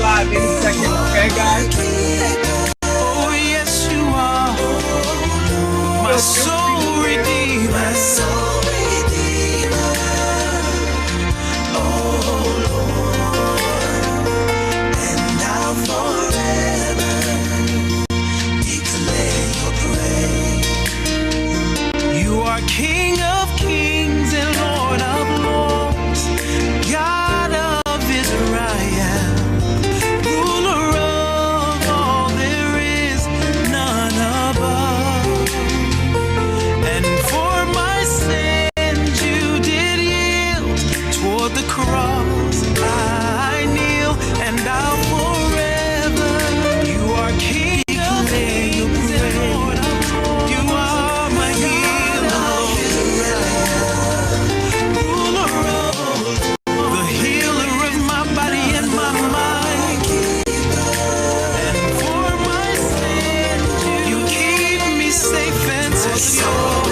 live any second, okay, guys? Oh, yes, you are my soul redeemer. My soul redeemer. Oh, Lord, and I'll forever declare your praise. You are King of kings and Lord of lords, God of Israel, ruler of all, there is none above. And for my sins you did yield toward the cross. I kneel and I'll forever. You are King of kings and Lord of lords. You are my healer, ruler of the healer of my body and my mind. And for my sin, you keep me safe and secure.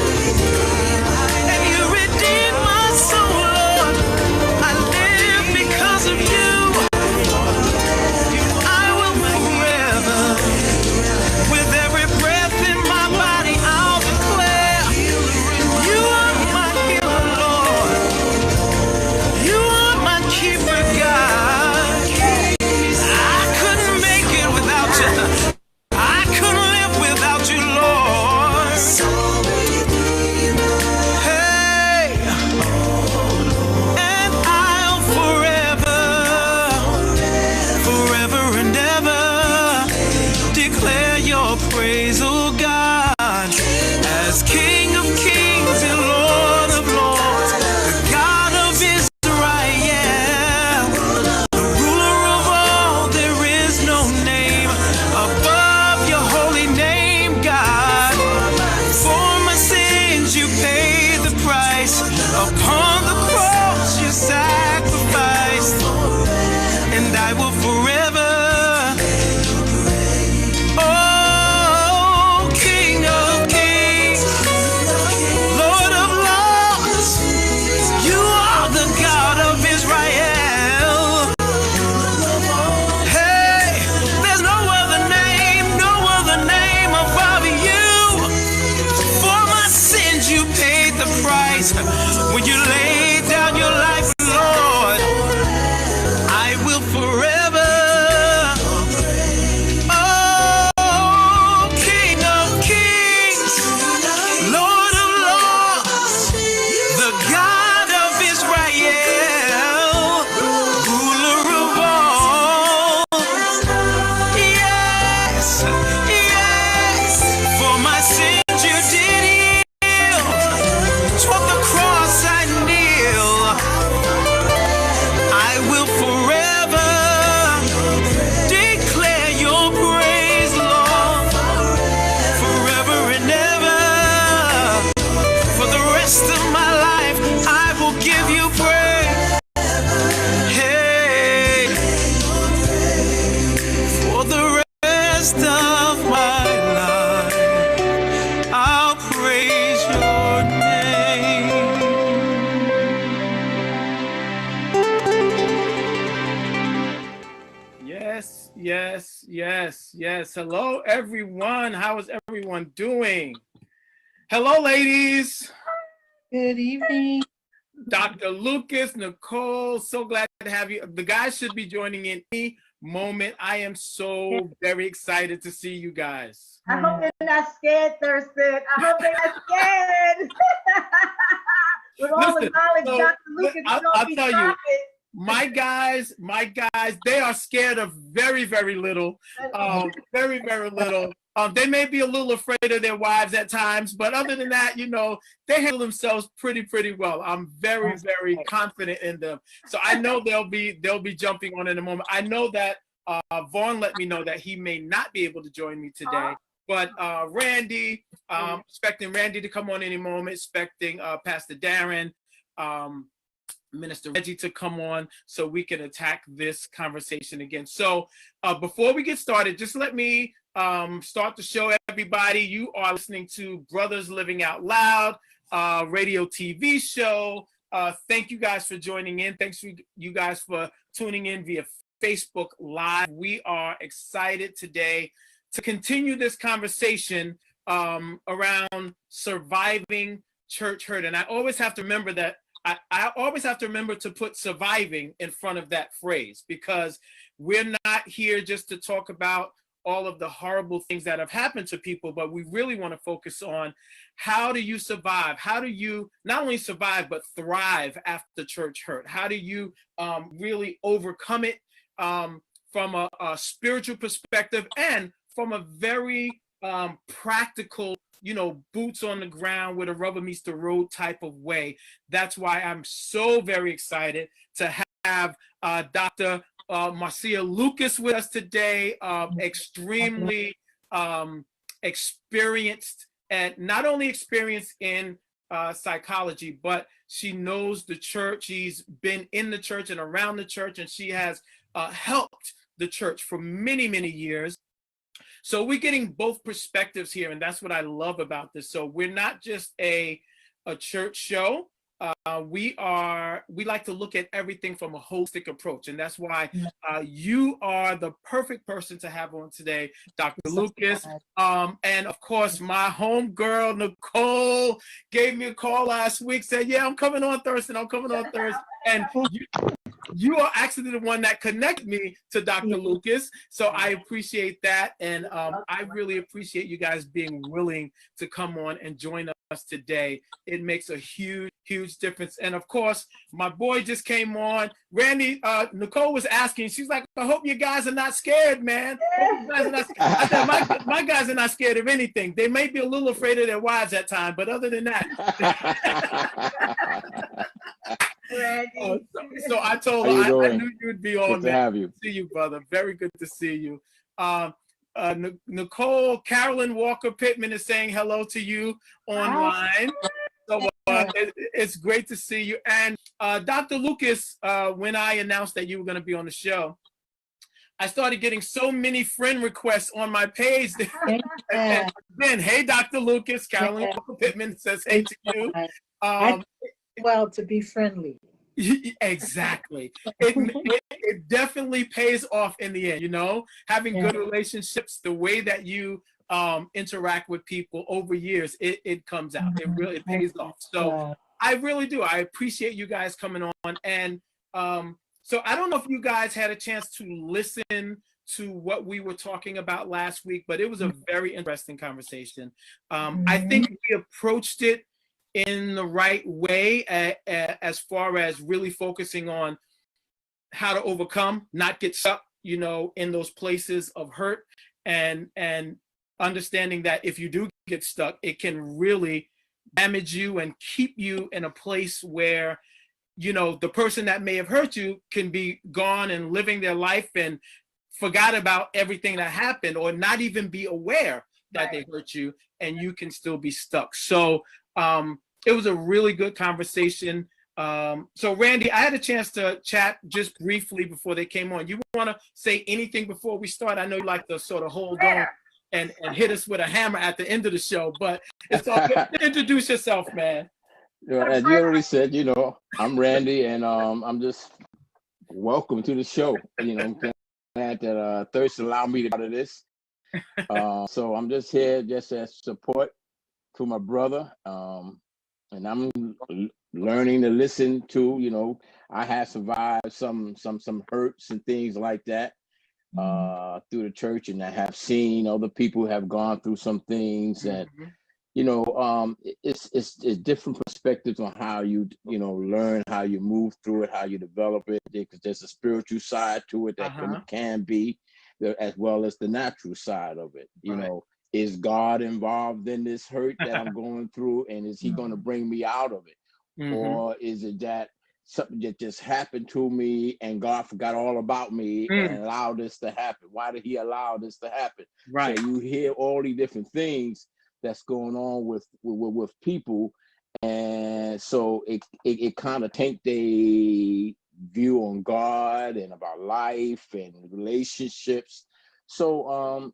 And you redeem my soul, Lord. I live because of you. I will forever, with every breath in my body, I'll declare, you are my healer, Lord. You are my keeper, God. I couldn't make it without you. I couldn't live without you, Lord. Hey, and I'll forever, forever and ever declare your praise, oh God, as King of kings and Lord of lords, the God of Israel, the ruler of all. There is no name above your holy name, God. For my sins you paid the price. Upon the cross you sacrificed, and I will forever. Oh, King of kings, Lord of lords, you are the God of Israel. Hey, there's no other name above you. For my sins you paid the price. When you laid down your life, Lord, I will forever. Oh, King of kings, Lord of lords, the God of Israel, ruler of all. Yes, yes, for my sins you did yield. Toward the cross I kneel. I will forever declare your praise, Lord, forever and ever. For the rest of my life, I will give you praise. Hey, for the rest of my life, I'll praise your name. Yes, yes, yes, yes. Hello, everyone. How is everyone doing? Hello, ladies. Good evening. Dr. Lucas, Nicole, so glad to have you. The guys should be joining in any moment. I am so very excited to see you guys. I hope they're not scared, Thurston. I hope they're not scared. With all the Listen, knowledge so, Dr. Lucas I'll tell you, my guys, they are scared of very, very little. Very, very little. They may be a little afraid of their wives at times, but other than that, you know, they handle themselves pretty well. I'm very, very confident in them. So I know they'll be jumping on in a moment. I know that Vaughn let me know that he may not be able to join me today. But Randy, expecting Randy to come on any moment, expecting Pastor Darren, Minister Reggie to come on so we can attack this conversation again. So before we get started, just let me start the show, everybody. You are listening to Brothers Living Out Loud, radio TV show. Thank you guys for joining in. Thanks for you guys for tuning in via Facebook Live. We are excited today to continue this conversation around surviving church hurt. And I always have to remember that I always have to remember to put surviving in front of that phrase, because we're not here just to talk about all of the horrible things that have happened to people, but we really want to focus on how do you survive? How do you not only survive, but thrive after church hurt? How do you really overcome it from a spiritual perspective and from a very practical, boots on the ground where the rubber meets the road type of way? That's why I'm so very excited to have Dr. Marcia Lucas with us today, extremely experienced, and not only experienced in psychology, but she knows the church. She's been in the church and around the church, and she has helped the church for many, many years. So we're getting both perspectives here, and that's what I love about this. So we're not just a church show. We like to look at everything from a holistic approach, and that's why you are the perfect person to have on today, Dr. Lucas. And of course, my home girl Nicole gave me a call last week, said, "Yeah, I'm coming on Thursday. And you are actually the one that connected me to Dr. Lucas. So I appreciate that. And I really appreciate you guys being willing to come on and join us today. It makes a huge, huge difference. And of course, my boy just came on. Randy, Nicole was asking, she's like, I hope you guys are not scared, man. I said, my guys are not scared of anything. They may be a little afraid of their wives at times, but other than that. So I told her I knew you'd be on there. Good to see you, brother. Very good to see you. Nicole Carolyn Walker Pittman is saying hello to you online. So it's great to see you. And Dr. Lucas, when I announced that you were going to be on the show, I started getting so many friend requests on my page. And then, hey, Dr. Lucas, Carolyn Walker Pittman says hey to you. Well, to be friendly. Exactly. It definitely pays off in the end, having good relationships, the way that you interact with people over years, it comes out. It really pays off. So I really do. I appreciate you guys coming on. And so I don't know if you guys had a chance to listen to what we were talking about last week, but it was a very interesting conversation. I think we approached it in the right way as far as really focusing on how to overcome, not get stuck, in those places of hurt, and understanding that if you do get stuck, it can really damage you and keep you in a place where, the person that may have hurt you can be gone and living their life and forgot about everything that happened, or not even be aware that they hurt you, and you can still be stuck. So it was a really good conversation. So Randy, I had a chance to chat just briefly before they came on. You want to say anything before we start? I know you like to sort of hold on and hit us with a hammer at the end of the show, but it's all good. Introduce yourself, man. As you already said, I'm Randy, and I'm just welcome to the show. I'm glad that Thursday allowed me to be part of this. So I'm just here just as support to my brother. And I'm learning to listen to, I have survived some hurts and things like that through the church, and I have seen other people who have gone through some things, and it's different perspectives on how you learn, how you move through it, how you develop it, because there's a spiritual side to it that can be, as well as the natural side of it. Is God involved in this hurt that I'm going through, and is he going to bring me out of it? Or is it that something that just happened to me and God forgot all about me and allowed this to happen? Why did he allow this to happen? Right. So you hear all these different things that's going on with people, and so it kind of taint their view on God and about life and relationships. So I'm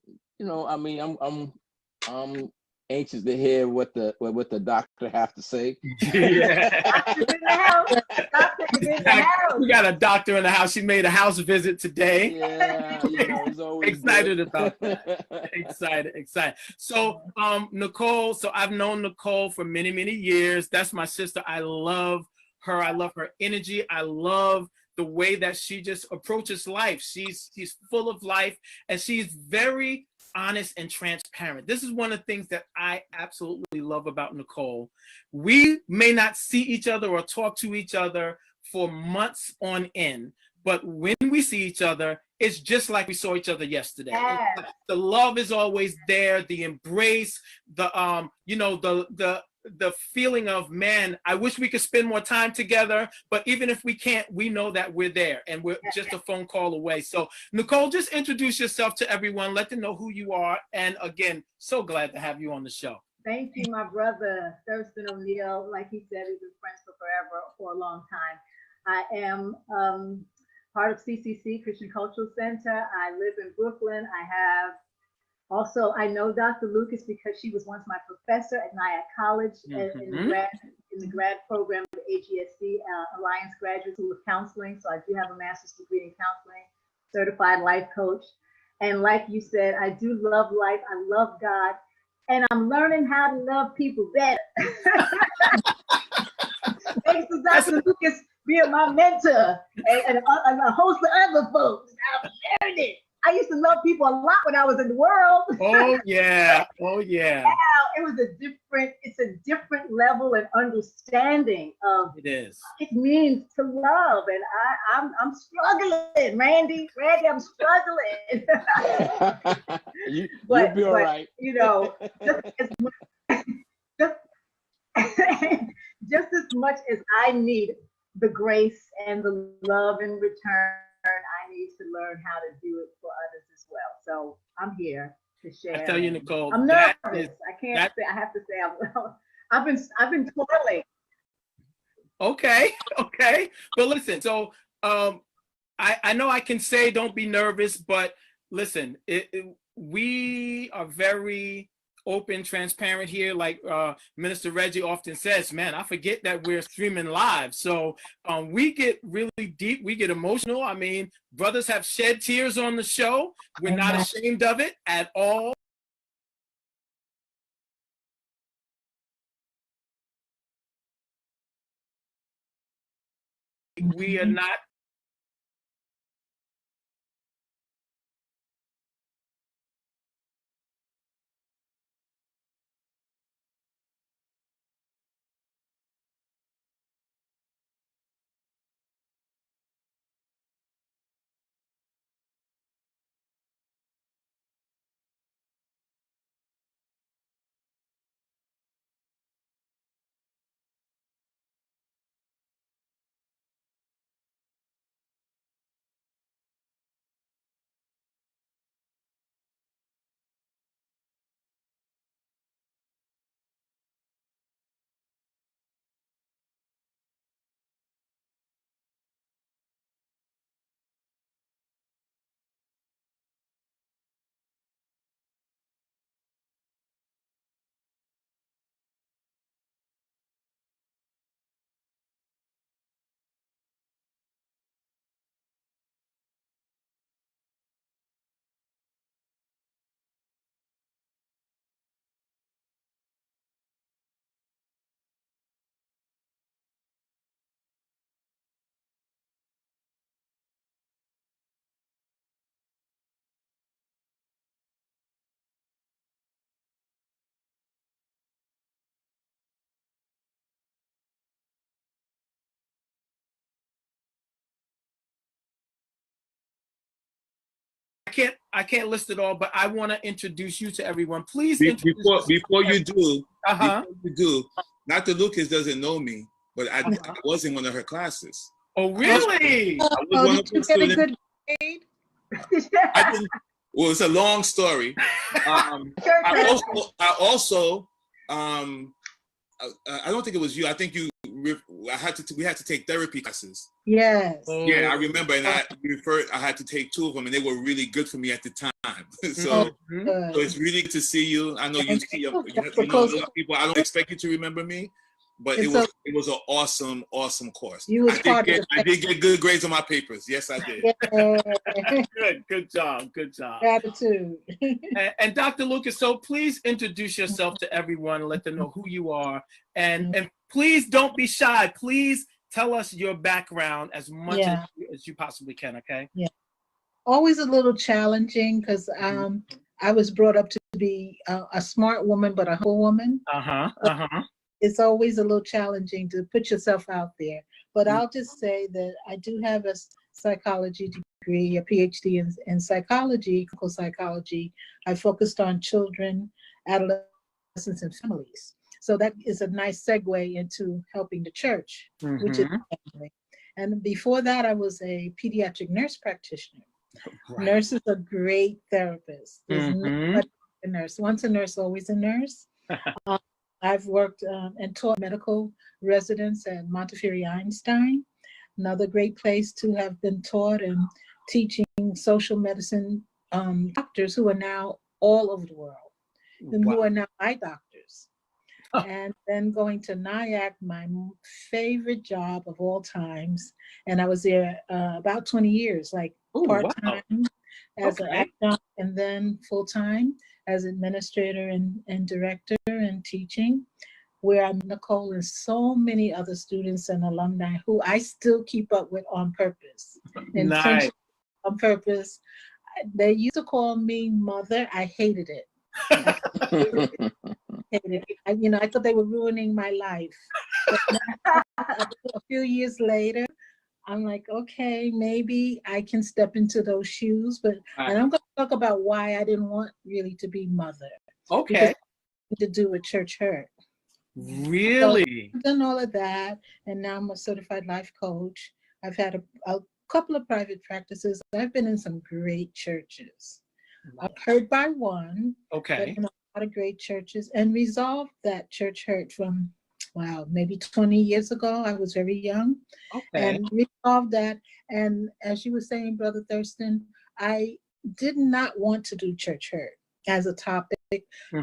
anxious to hear what the doctor have to say. Yeah. Doctor's in the house. Doctor is in the house. We got a doctor in the house. She made a house visit today. Yeah, it's always Excited good. about that. Excited. So, Nicole, so I've known Nicole for many, many years. That's my sister. I love her. I love her energy. I love the way that she just approaches life. She's full of life, and she's very honest and transparent. This is one of the things that I absolutely love about Nicole. We may not see each other or talk to each other for months on end, but when we see each other, it's just like we saw each other yesterday. Yes. The love is always there, the embrace, the the feeling of, man, I wish we could spend more time together, but even if we can't, we know that we're there and we're just a phone call away. So Nicole, just introduce yourself to everyone, let them know who you are. And again, so glad to have you on the show. Thank you, my brother, Thurston O'Neill. Like he said, we've been friends for forever, for a long time. I am part of CCC, Christian Cultural Center. I live in Brooklyn. I know Dr. Lucas because she was once my professor at Nyack College in the grad program of the AGSC, Alliance Graduate School of Counseling. So I do have a master's degree in counseling, certified life coach. And like you said, I do love life. I love God. And I'm learning how to love people better. Thanks to Dr. Lucas being my mentor and a host of other folks. I'm learning. I used to love people a lot when I was in the world. Oh yeah. Now it's a different level and understanding of It is. what it means to love. And I'm struggling, Randy, I'm struggling. You'll be all right. You know, just as much as I need the grace and the love in return, I need to learn how to do it for others as well. So I'm here to share. I tell you, Nicole, I'm nervous. I have to say I've been toiling. Okay. But listen, so I know I can say don't be nervous, but listen, we are very open, transparent here. Like Minister Reggie often says, man, I forget that we're streaming live. So we get really deep, we get emotional. I mean, brothers have shed tears on the show. We're not ashamed of it at all. We are not. I can't list it all, but I want to introduce you to everyone. Please introduce before you do, Uh-huh. Dr. Lucas doesn't know me, but I was in one of her classes. Oh, really? I was one of her students. Good grade? Well, it's a long story. I don't think it was you. I think you we had to take therapy classes. Yes. Yeah, I remember, and I had to take 2 of them, and they were really good for me at the time. So, Mhm. so it's really good to see you. I know you see, That's you know, a because lot of people. I don't expect you to remember me, but it it's was an awesome course. you was part of I did get good grades on my papers. Yes, I did. Good job. Gratitude. And Dr. Lucas, so please introduce yourself to everyone and let them know who you are. And please don't be shy. Please tell us your background as much as you possibly can, okay? Yeah. Always a little challenging because I was brought up to be a smart woman, but a humble woman. It's always a little challenging to put yourself out there. But I'll just say that I do have a psychology degree, a PhD in psychology, clinical psychology. I focused on children, adolescents, and families. So that is a nice segue into helping the church, which is family. And before that, I was a pediatric nurse practitioner. Right. Nurses are great therapists. There's nobody a nurse. Once a nurse, always a nurse. I've worked and taught medical residents at Montefiore Einstein, another great place to have been taught and teaching social medicine doctors who are now all over the world, and who are now eye doctors. And then going to NIAC, my favorite job of all times. And I was there about 20 years, like part-time as an adjunct, and then full-time as administrator and director and teaching, where I met Nicole and so many other students and alumni who I still keep up with on purpose. Nice. On purpose. They used to call me mother. I hated it. I thought they were ruining my life. But a few years later, I'm like, okay, maybe I can step into those shoes. And I'm going to talk about why I didn't want really to be mother. Okay. To do with church hurt. Really? So I've done all of that, and now I'm a certified life coach. I've had a couple of private practices. I've been in some great churches. I've heard by one, but in a lot of great churches, and resolved that church hurt from, maybe 20 years ago. I was very young, and resolved that. And as you were saying, Brother Thurston, I did not want to do church hurt as a topic.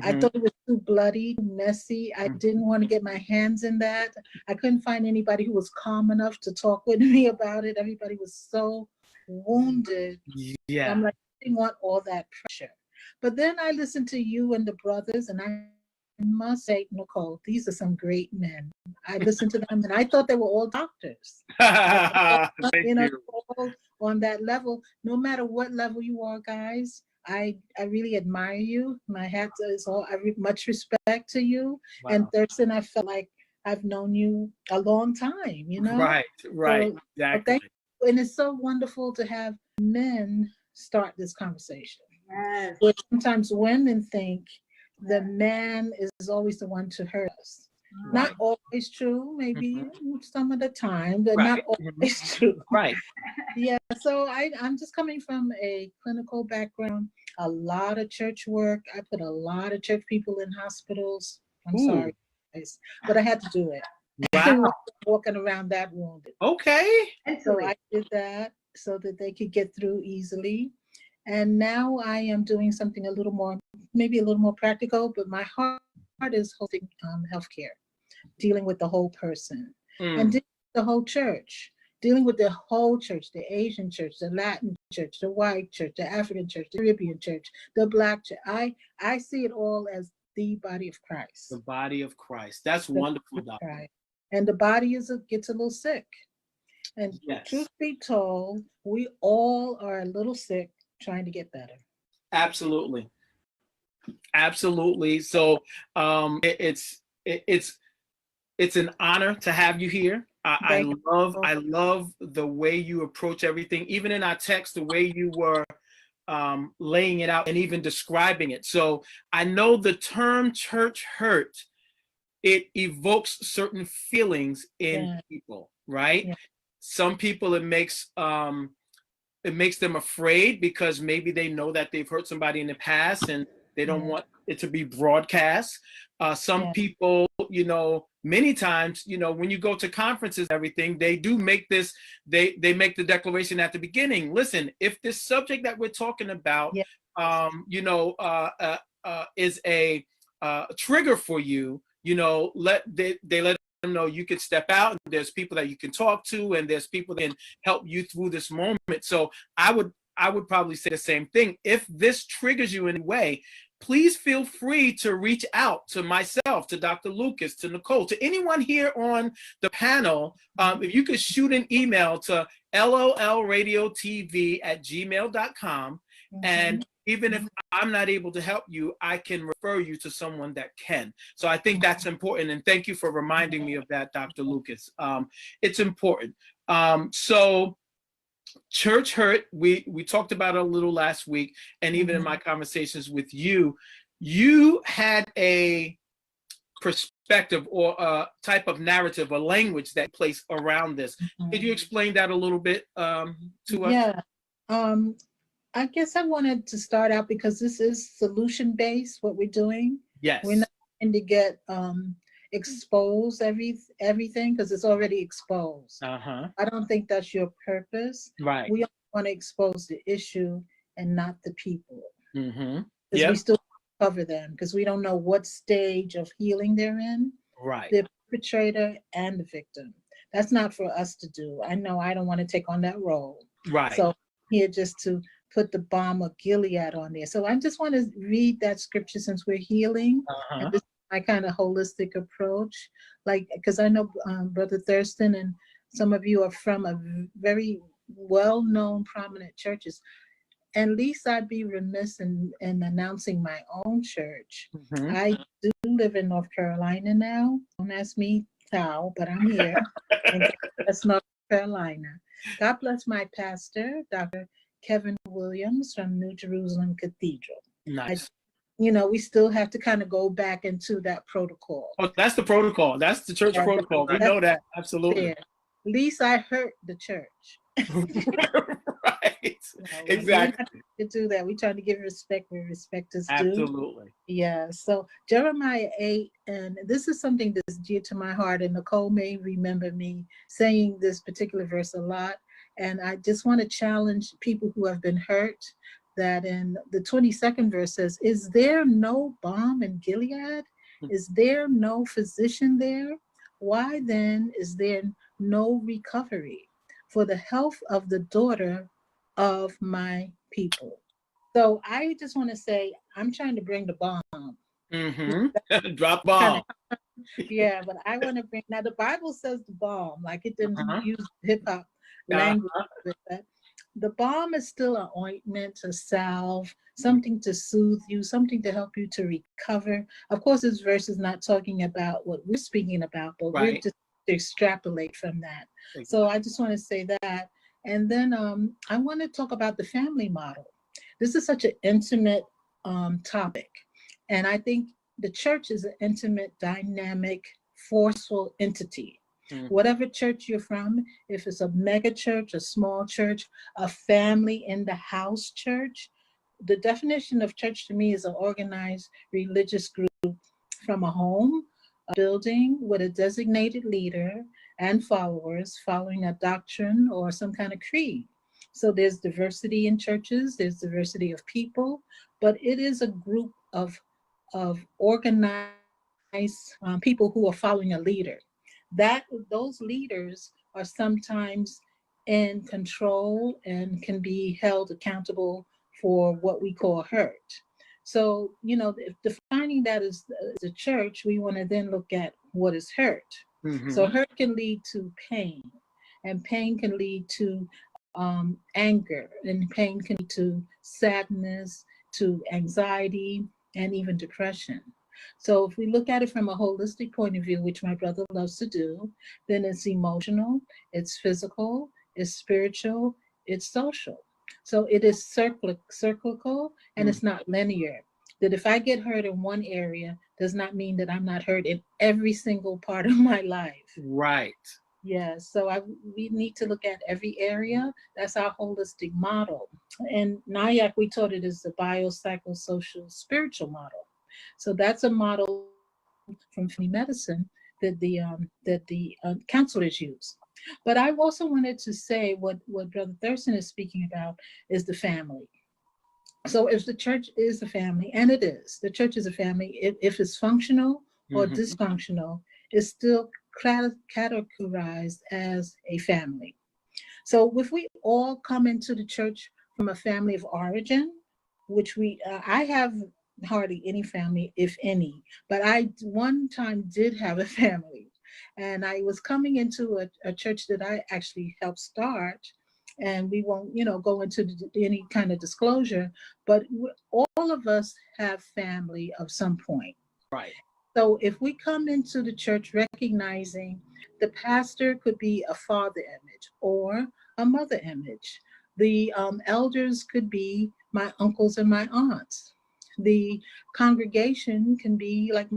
I thought it was too bloody, too messy. I didn't want to get my hands in that. I couldn't find anybody who was calm enough to talk with me about it. Everybody was so wounded. Yeah. I'm like, I didn't want all that pressure. But then I listened to you and the brothers, and I must say, Nicole, these are some great men. I listened to them, and I thought they were all doctors. All on that level. No matter what level you are, guys, I really admire you. My hat is all. I have much respect to you. Wow. And Thurston, I felt like I've known you a long time. Right. So, exactly. And it's so wonderful to have men start this conversation. Yes. Where sometimes women think the man is always the one to hurt us. Right. Not always true, maybe some of the time, but not always true. Right. Yeah, so I'm just coming from a clinical background, a lot of church work. I put a lot of church people in hospitals. I'm sorry, guys, but I had to do it. Wow. Walking around that wounded. Okay. So I did that so that they could get through easily. And now I am doing something maybe a little more practical, but my heart is holding healthcare, dealing with the whole person and dealing with the whole church, dealing with the whole church, the Asian church, the Latin church, the white church, the African church, the Caribbean church, the Black church. I see it all as the body of Christ. The body of Christ. That's wonderful, Doctor. And the body gets a little sick. And truth be told, we all are a little sick trying to get better. Absolutely. So it's an honor to have you here. I love the way you approach everything, even in our text, the way you were laying it out and even describing it. So I know the term church hurt, it evokes certain feelings in people, right? Yeah. Some people it makes them afraid because maybe they know that they've hurt somebody in the past and they don't want it to be broadcast. Some people, many times, you know, when you go to conferences, everything, they do make this, they make the declaration at the beginning. Listen, if this subject that we're talking about, Yeah. you know, is a trigger for you, you know, they let them know you could step out, and there's people that you can talk to, and there's people that can help you through this moment. So I would probably say the same thing. If this triggers you in any way, please feel free to reach out to myself, to Dr. Lucas, to Nicole, to anyone here on the panel. If you could shoot an email to lolradiotv@gmail.com. And even if I'm not able to help you, I can refer you to someone that can. So I think that's important. And thank you for reminding me of that, Dr. Lucas. It's important. So church hurt, we talked about it a little last week, and even in my conversations with you, you had a perspective or a type of narrative, a language that placed around this. Could you explain that a little bit to us? Yeah. I guess I wanted to start out because this is solution-based, what we're doing. Yes. We're not trying to get expose everything because it's already exposed. I don't think that's your purpose. Right. We want to expose the issue and not the people. Because Yep. we still cover them because we don't know what stage of healing they're in. Right. The perpetrator and the victim. That's not for us to do. I know I don't want to take on that role. Right. So here just to put the balm of Gilead on there. So I just want to read that scripture since we're healing. And this is my kind of holistic approach. Like, because I know Brother Thurston and some of you are from a very well-known, prominent churches. At least I'd be remiss in announcing my own church. I do live in North Carolina now. Don't ask me how, but I'm here. And that's North Carolina. God bless my pastor, Dr. Kevin Williams from New Jerusalem Cathedral. Nice. You know, we still have to kind of go back into that protocol. Oh, that's the protocol. That's the church protocol. We know that. Absolutely. At least I hurt the church. Right. No, Exactly. We to do that. We're trying to give respect where respect is due. Absolutely. Yeah. So Jeremiah 8, and this is something that's dear to my heart, and Nicole may remember me saying this particular verse a lot. And I just want to challenge people who have been hurt that in the 22nd verse says, is there no balm in Gilead? Is there no physician there? Why then is there no recovery for the health of the daughter of my people? So I just want to say, I'm trying to bring the balm. Drop bomb. Yeah, but I want to bring, now the Bible says the balm, like it didn't use hip hop language with that. The balm is still an ointment, a salve, something to soothe you, something to help you to recover. Of course, this verse is not talking about what we're speaking about, but we're just to extrapolate from that. So I just want to say that. And then I want to talk about the family model. This is such an intimate topic. And I think the church is an intimate, dynamic, forceful entity. Whatever church you're from, if it's a mega church, a small church, a family in the house church, the definition of church to me is an organized religious group from a home, a building with a designated leader and followers following a doctrine or some kind of creed. So there's diversity in churches, there's diversity of people, but it is a group of organized people who are following a leader. Those leaders are sometimes in control and can be held accountable for what we call hurt. So, you know, if defining that as the church, we want to then look at what is hurt. So hurt can lead to pain, and pain can lead to anger, and pain can lead to sadness, to anxiety, and even depression. So if we look at it from a holistic point of view, which my brother loves to do, then it's emotional, it's physical, it's spiritual, it's social. So it is cyclical, and it's not linear. That if I get hurt in one area does not mean that I'm not hurt in every single part of my life. Right. Yeah, so we need to look at every area. That's our holistic model. And NIAC, we taught it as the biopsychosocial spiritual model. So that's a model from family medicine counselors use. But I also wanted to say what Brother Thurston is speaking about is the family. So if the church is a family, and it is, the church is a family, if it's functional or dysfunctional, it's still categorized as a family. So if we all come into the church from a family of origin, which I have hardly any family, if any, but I one time did have a family, and I was coming into a church that I actually helped start. And we won't, go into any kind of disclosure, but all of us have family of some point. Right. So if we come into the church recognizing the pastor could be a father image or a mother image, the elders could be my uncles and my aunts, the congregation can be like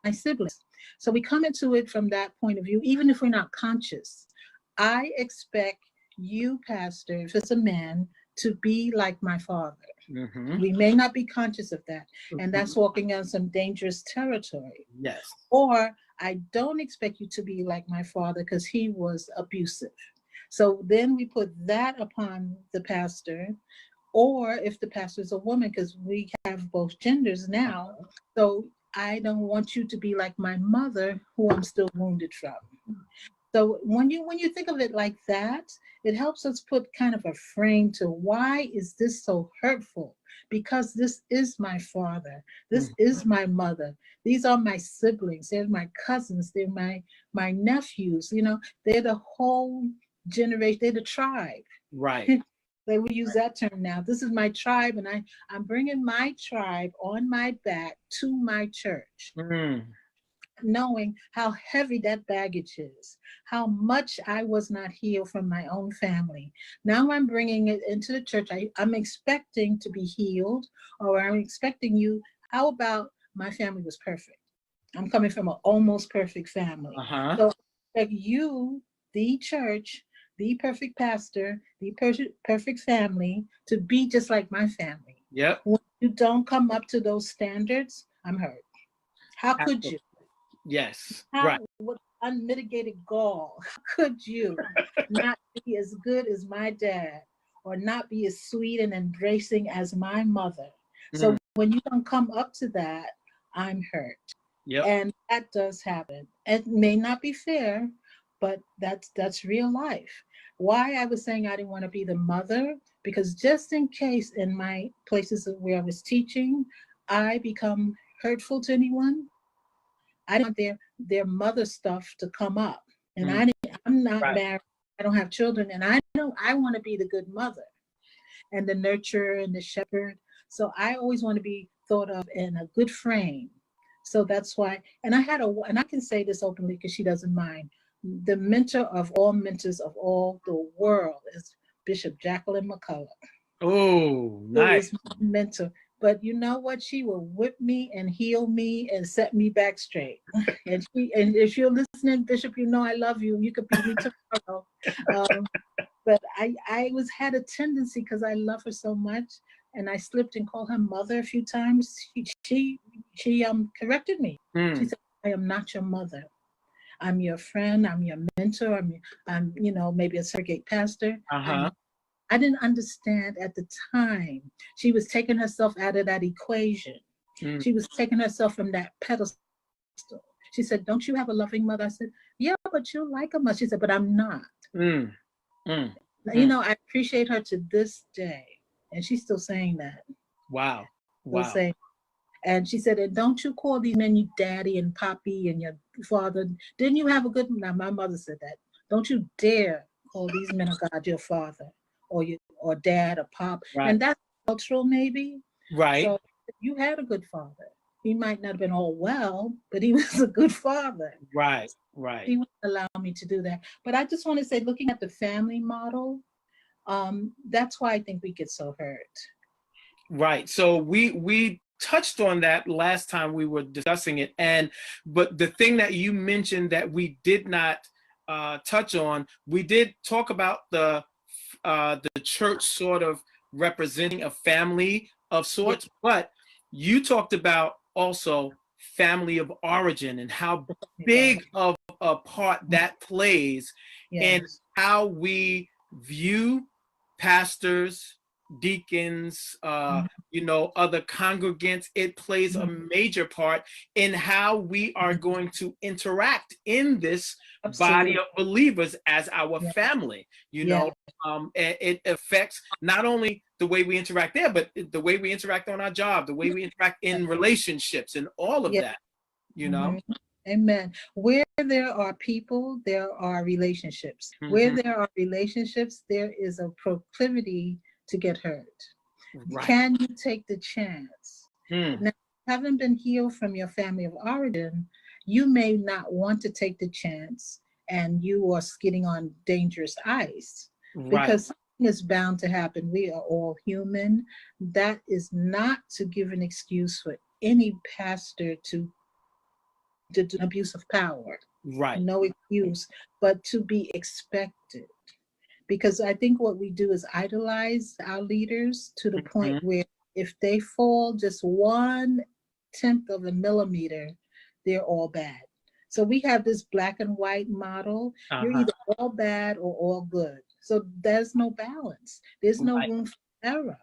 my siblings. So we come into it from that point of view, even if we're not conscious. I expect you, pastor, if it's a man, to be like my father. We may not be conscious of that, and that's walking on some dangerous territory. Yes. Or I don't expect you to be like my father because he was abusive. So then we put that upon the pastor, or if the pastor is a woman, because we have both genders now. So I don't want you to be like my mother, who I'm still wounded from. So when you think of it like that, it helps us put kind of a frame to why is this so hurtful? Because this is my father. This is my mother. These are my siblings. They're my cousins. They're my nephews. They're the whole generation. They're the tribe. Right. They would use that term now. This is my tribe, and I'm bringing my tribe on my back to my church. Knowing how heavy that baggage is, how much I was not healed from my own family. Now I'm bringing it into the church. I'm expecting to be healed, or I'm expecting you. How about my family was perfect? I'm coming from an almost perfect family. So I expect you, the church, the perfect pastor, the perfect family, to be just like my family. Yep. When you don't come up to those standards, I'm hurt. How could you? Yes. How, with unmitigated gall, could you not be as good as my dad, or not be as sweet and embracing as my mother? So when you don't come up to that, I'm hurt. Yep. And that does happen. It may not be fair, but that's real life. Why I was saying I didn't want to be the mother, because just in case in my places where I was teaching, I become hurtful to anyone, I don't want their mother stuff to come up. And I'm not married. I don't have children, and I want to be the good mother and the nurturer and the shepherd. So I always want to be thought of in a good frame. So that's why, and I can say this openly because she doesn't mind. The mentor of all mentors of all the world is Bishop Jacqueline McCullough. Oh, nice. Who is my mentor. But you know what? She will whip me and heal me and set me back straight. And if you're listening, Bishop, I love you. You could beat me tomorrow. But I had a tendency, because I love her so much, and I slipped and called her mother a few times. She corrected me. She said, "I am not your mother. I'm your friend. I'm your mentor. I'm maybe a surrogate pastor." I didn't understand at the time. She was taking herself out of that equation. She was taking herself from that pedestal. She said, "Don't you have a loving mother?" I said, "Yeah, but you're like a mother." She said, "But I'm not." I appreciate her to this day. And she's still saying that. Wow. Still saying. And she said, "And don't you call these men you daddy and poppy and your father? Didn't you have a good..." Now, my mother said that. "Don't you dare call these men of God your father, or dad, or pop." Right. And that's cultural, maybe. Right. So you had a good father. He might not have been all well, but he was a good father. Right. He wouldn't allow me to do that. But I just want to say, looking at the family model, that's why I think we get so hurt. Right. So we touched on that last time we were discussing it, but the thing that you mentioned that we did not touch on, we did talk about the church sort of representing a family of sorts, but you talked about also family of origin and how big of a part that plays in Yes. how we view pastors, deacons, other congregants. It plays a major part in how we are going to interact in this body of believers as our family. It affects not only the way we interact there, but the way we interact on our job, the way we interact in relationships and all of that, Amen. Where there are people, there are relationships. Where there are relationships, there is a proclivity to get hurt. Right. Can you take the chance? Now, having been healed from your family of origin, you may not want to take the chance, and you are skidding on dangerous ice because something is bound to happen. We are all human. That is not to give an excuse for any pastor to do abuse of power. Right. No excuse, but to be expected. Because I think what we do is idolize our leaders to the point where if they fall just 1/10 of a millimeter, they're all bad. So we have this black and white model. You're either all bad or all good. So there's no balance. There's no room for error.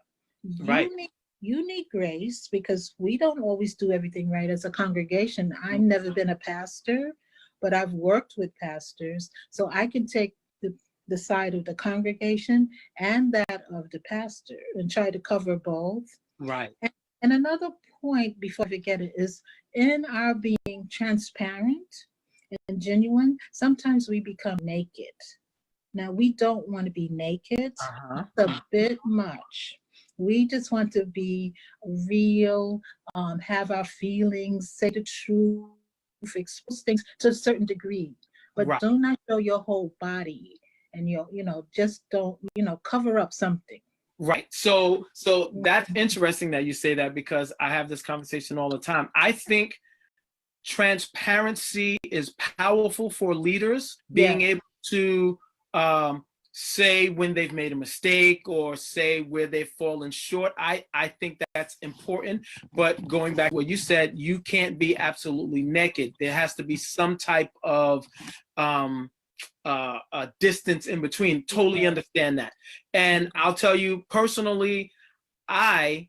You need grace because we don't always do everything right as a congregation. I've never been a pastor, but I've worked with pastors. So I can take the side of the congregation and that of the pastor and try to cover both. Right. And another point before I forget it is in our being transparent and genuine, sometimes we become naked. Now we don't want to be naked. It's a bit much. We just want to be real, have our feelings, say the truth, expose things to a certain degree, but do not show your whole body. And just don't, cover up something. Right. So that's interesting that you say that because I have this conversation all the time. I think transparency is powerful for leaders, being able to say when they've made a mistake or say where they've fallen short. I think that's important. But going back to what you said, you can't be absolutely naked. There has to be some type of a distance in between. Totally understand that. And I'll tell you personally, I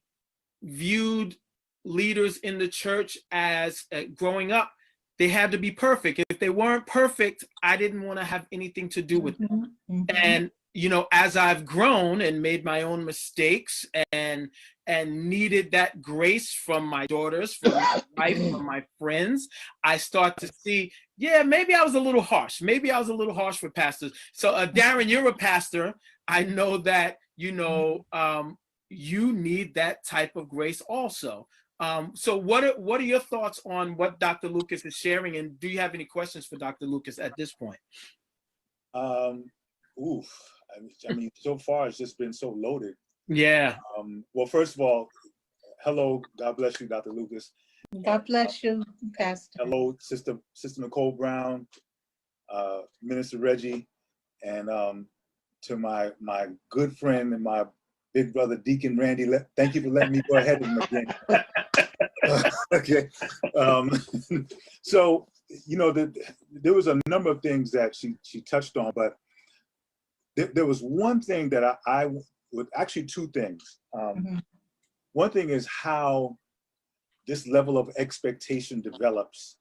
viewed leaders in the church as growing up, they had to be perfect. If they weren't perfect, I didn't want to have anything to do with them. And as I've grown and made my own mistakes and needed that grace from my daughters, from my wife, from my friends, I start to see, maybe I was a little harsh. Maybe I was a little harsh with pastors. So Darren, you're a pastor. I know that, you need that type of grace also. So what are your thoughts on what Dr. Lucas is sharing? And do you have any questions for Dr. Lucas at this point? I mean, so far it's just been so loaded. Yeah. Well, first of all, hello, God bless you, Dr. Lucas. God bless you, Pastor. Hello, Sister Nicole Brown, Minister Reggie, and to my good friend and my big brother, Deacon Randy. Thank you for letting me go ahead of him again. Okay. So, there was a number of things that she touched on, but there was one thing that I would actually two things. One thing is how this level of expectation develops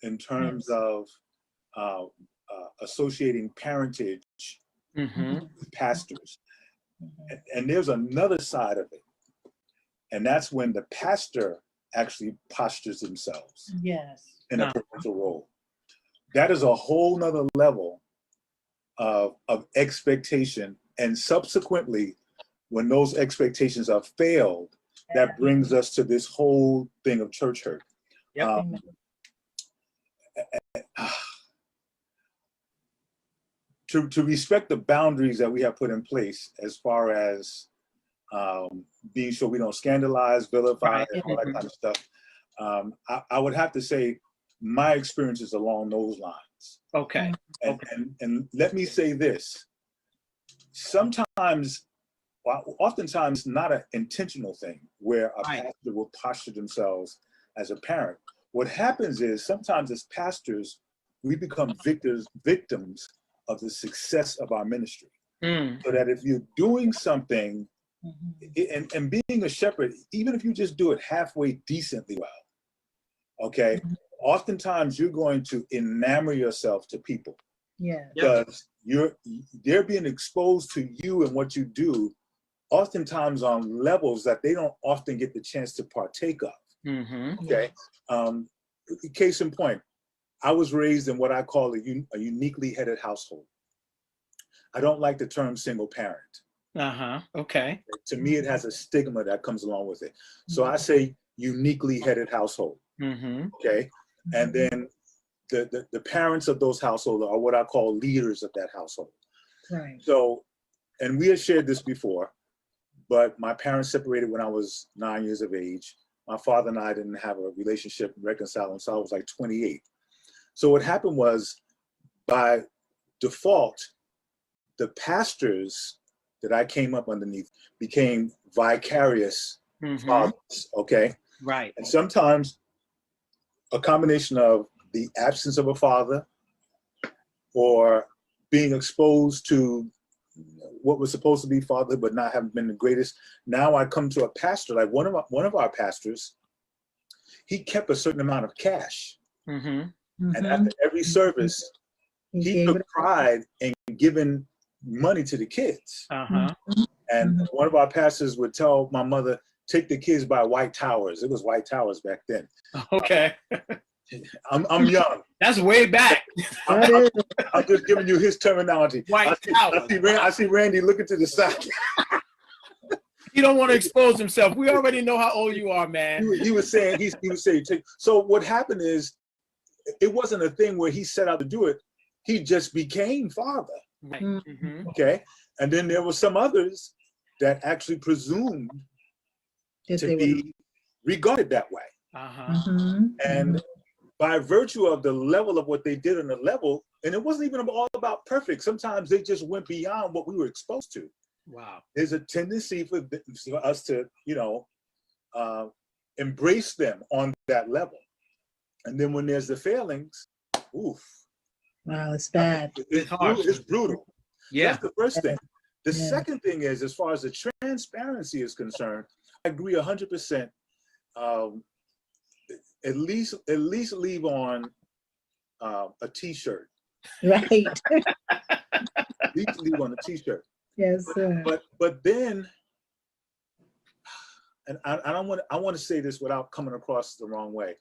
in terms of associating parentage with pastors. And there's another side of it. And that's when the pastor actually postures themselves in a parental role. That is a whole nother level of expectation. And subsequently, when those expectations are failed, that brings us to this whole thing of church hurt. To respect the boundaries that we have put in place as far as being sure we don't scandalize, vilify, and all that kind of stuff. I would have to say my experience is along those lines. Okay. And let me say this. Sometimes, oftentimes not an intentional thing where a pastor will posture themselves as a parent. what happens is sometimes as pastors, we become victims of the success of our ministry. So that if you're doing something, and being a shepherd, even if you just do it halfway decently well, okay, oftentimes you're going to enamor yourself to people. Yeah. Because they're being exposed to you and what you do, oftentimes on levels that they don't often get the chance to partake of. Okay. Case in point, I was raised in what I call a uniquely headed household. I don't like the term single parent. Okay. To me, it has a stigma that comes along with it. So I say uniquely headed household. Okay. And then the parents of those households are what I call leaders of that household. Right. So, and we had shared this before, but my parents separated when I was 9 years of age. My father and I didn't have a relationship reconciled until I was like 28. So what happened was, by default, the pastors that I came up underneath became vicarious fathers, okay? Right. And sometimes a combination of the absence of a father or being exposed to what was supposed to be father but not having been the greatest. Now I come to a pastor, like one of our pastors, he kept a certain amount of cash. And after every service, he took pride in giving money to the kids. And one of our pastors would tell my mother, take the kids by White Towers. It was White Towers back then. Okay. I'm young. That's way back. I'm just giving you his terminology. White Towers. I see Randy looking to the side. He don't want to expose himself. We already know how old you are, man. He was saying, so what happened is, it wasn't a thing where he set out to do it. He just became father. Right. Okay. And then there were some others that actually presumed to be regarded that way. And by virtue of the level of what they did on the level, and it wasn't even all about perfect. Sometimes they just went beyond what we were exposed to. Wow. There's a tendency for us to, embrace them on that level. And then when there's the failings, oof. Wow, it's bad. It's brutal. Yeah. That's the first thing. The second thing is, as far as the transparency is concerned, I agree 100%. At least leave on a t-shirt. Right. At least leave on a t-shirt. Yes, sir. But then, and I want to say this without coming across the wrong way,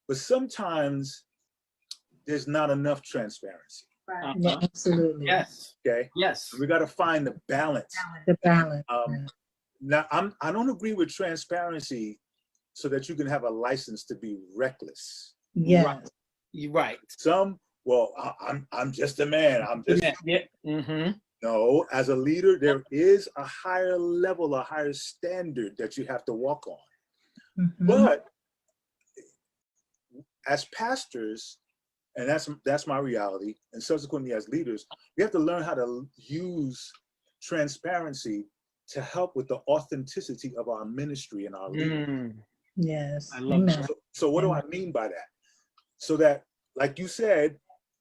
but sometimes there's not enough transparency. Right. Yeah, absolutely. Yes. Okay. Yes. We got to find the balance. The balance. Now, I don't agree with transparency so that you can have a license to be reckless. Yes. Right. You're right. I'm just a man. I'm just. No, as a leader, there is a higher level, a higher standard that you have to walk on. But as pastors, and that's my reality, and subsequently as leaders, we have to learn how to use transparency to help with the authenticity of our ministry and our leadership. Yes. I love that. So what do I mean by that? So that, like you said,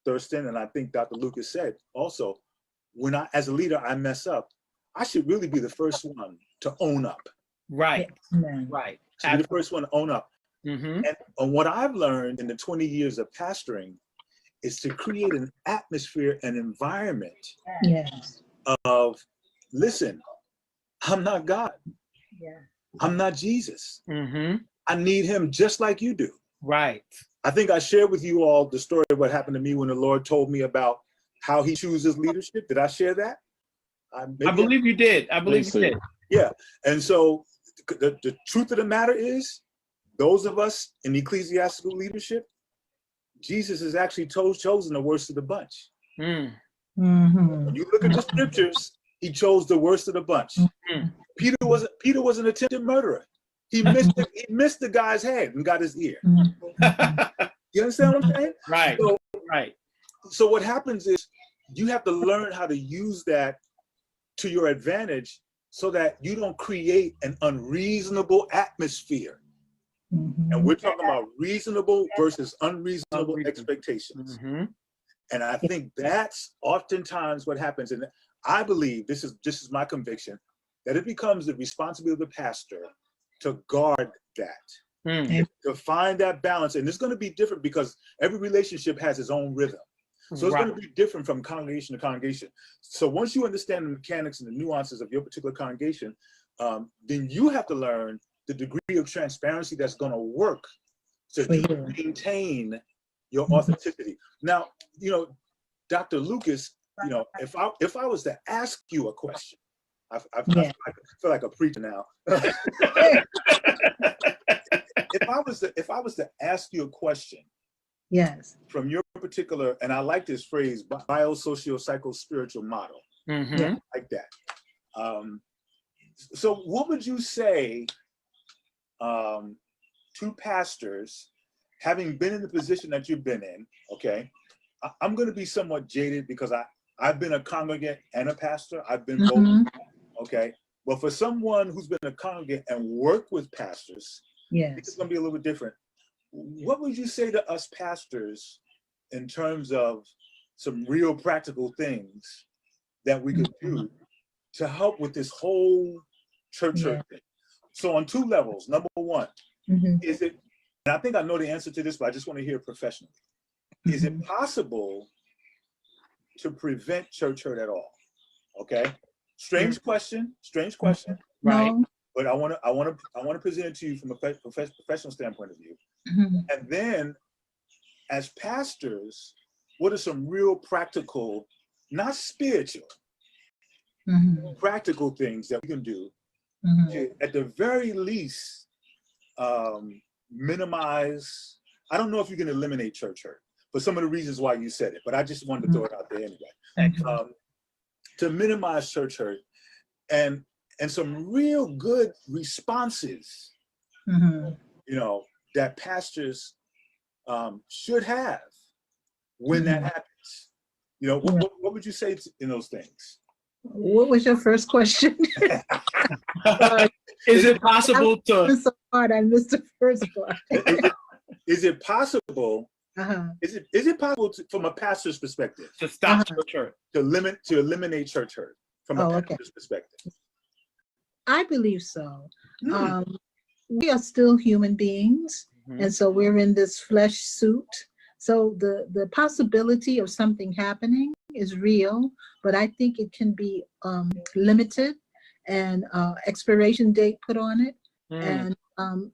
Thurston, and I think Dr. Lucas said also, when I, as a leader, I mess up, I should really be the first one to own up. Right. Amen. Right. Should be the first one to own up. And what I've learned in the 20 years of pastoring is to create an atmosphere, an environment of, listen, I'm not God. I'm not Jesus. I need him just like you do. Right. I think I shared with you all the story of what happened to me when the Lord told me about how he chooses leadership. Did I share that? I believe you did. I believe you did. Yeah. And so the truth of the matter is, those of us in ecclesiastical leadership, Jesus has actually chosen the worst of the bunch. When you look at the scriptures, he chose the worst of the bunch. Peter was an attempted murderer. He missed the guy's head and got his ear. You understand what I'm saying? Right. So, right. So what happens is, you have to learn how to use that to your advantage so that you don't create an unreasonable atmosphere. And we're talking about reasonable versus unreasonable expectations. And I think that's oftentimes what happens. And I believe, this is my conviction, that it becomes the responsibility of the pastor to guard that, to find that balance. And it's going to be different because every relationship has its own rhythm. So it's going to be different from congregation to congregation. So once you understand the mechanics and the nuances of your particular congregation, then you have to learn the degree of transparency that's going to work to maintain your authenticity. Now, you know, Dr. Lucas, you know, if I was to ask you a question, I feel like a preacher now. If I was to ask you a question, yes, from your particular, and I like this phrase, biosocial-psycho-spiritual model, like that. So what would you say to pastors, having been in the position that you've been in? Okay, I'm going to be somewhat jaded because I've been a congregant and a pastor. I've been both. Okay, but for someone who's been a congregant and worked with pastors, it's going to be a little bit different. What would you say to us pastors in terms of some real practical things that we could do to help with this whole church thing? So on two levels. Number one, is it, and I think I know the answer to this, but I just want to hear it professionally. Is it possible to prevent church hurt at all? Okay, strange question, right? But I want to present it to you from a professional standpoint of view. And then, as pastors, what are some real practical, not spiritual, practical things that we can do to, at the very least, minimize? I don't know if you can eliminate church hurt, for some of the reasons why you said it, but I just wanted to throw it out there anyway. To minimize church hurt and some real good responses, you know, that pastors should have when that happens. You know, what would you say in those things? What was your first question? Is it possible to? So hard, I missed the first part. Is it possible? Is it possible to, from a pastor's perspective, To stop church hurt? to eliminate church hurt from a pastor's perspective? I believe so. We are still human beings, and so we're in this flesh suit. So the possibility of something happening is real, but I think it can be limited and expiration date put on it, and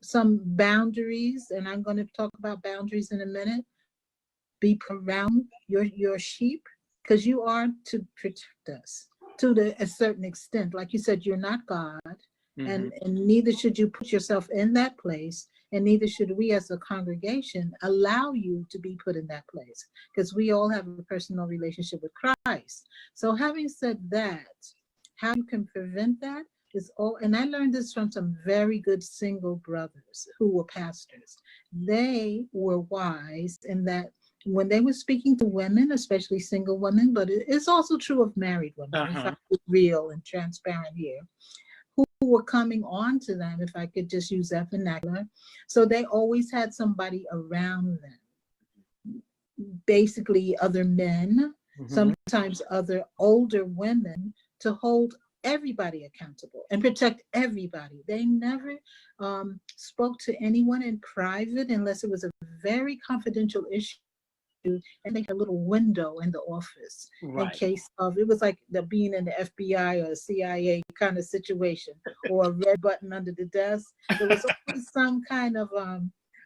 some boundaries, and I'm going to talk about boundaries in a minute, be around your sheep, because you are to protect us to a certain extent. Like you said, you're not God, and neither should you put yourself in that place, and neither should we as a congregation allow you to be put in that place, because we all have a personal relationship with Christ. So having said that, how you can prevent that is all, and I learned this from some very good single brothers who were pastors. They were wise in that when they were speaking to women, especially single women, but it's also true of married women, if I be real and transparent here, who were coming on to them, if I could just use that vernacular. So they always had somebody around them, basically other men, sometimes other older women, to hold everybody accountable and protect everybody. They never spoke to anyone in private unless it was a very confidential issue, and they had a little window in the office in case of, it was like the being in the FBI or CIA kind of situation, or a red button under the desk. There was always some kind of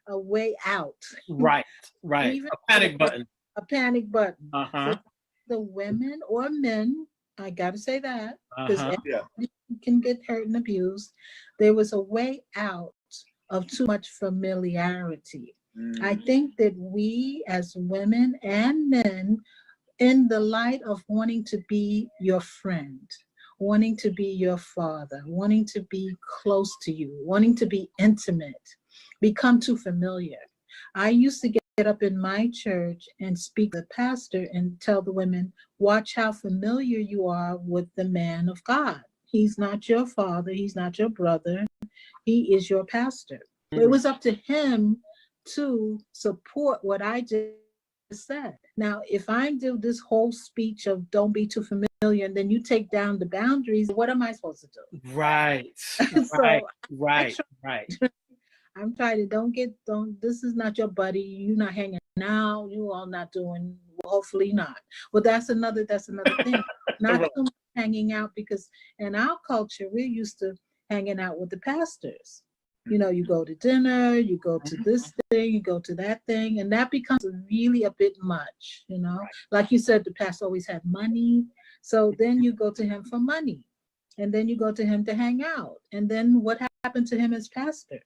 a way out. Right. Even a panic button. A panic button. So the women or men, I gotta say that, because everybody can get hurt and abused. There was a way out of too much familiarity. I think that we as women and men, in the light of wanting to be your friend, wanting to be your father, wanting to be close to you, wanting to be intimate, become too familiar. I used to get up in my church and speak to the pastor and tell the women, watch how familiar you are with the man of God. He's not your father, he's not your brother, he is your pastor. But it was up to him to support what I just said. Now, if I do this whole speech of don't be too familiar, and then you take down the boundaries, what am I supposed to do? Right. So right. I'm trying to this is not your buddy. You're not hanging out. You all not doing, hopefully not. But that's another thing. Not Right. too much hanging out, because in our culture, we're used to hanging out with the pastors. You know, you go to dinner, you go to this thing, you go to that thing, and that becomes really a bit much, you know. Like you said, the pastor always had money. So then you go to him for money, and then you go to him to hang out. And then what happened to him as pastor?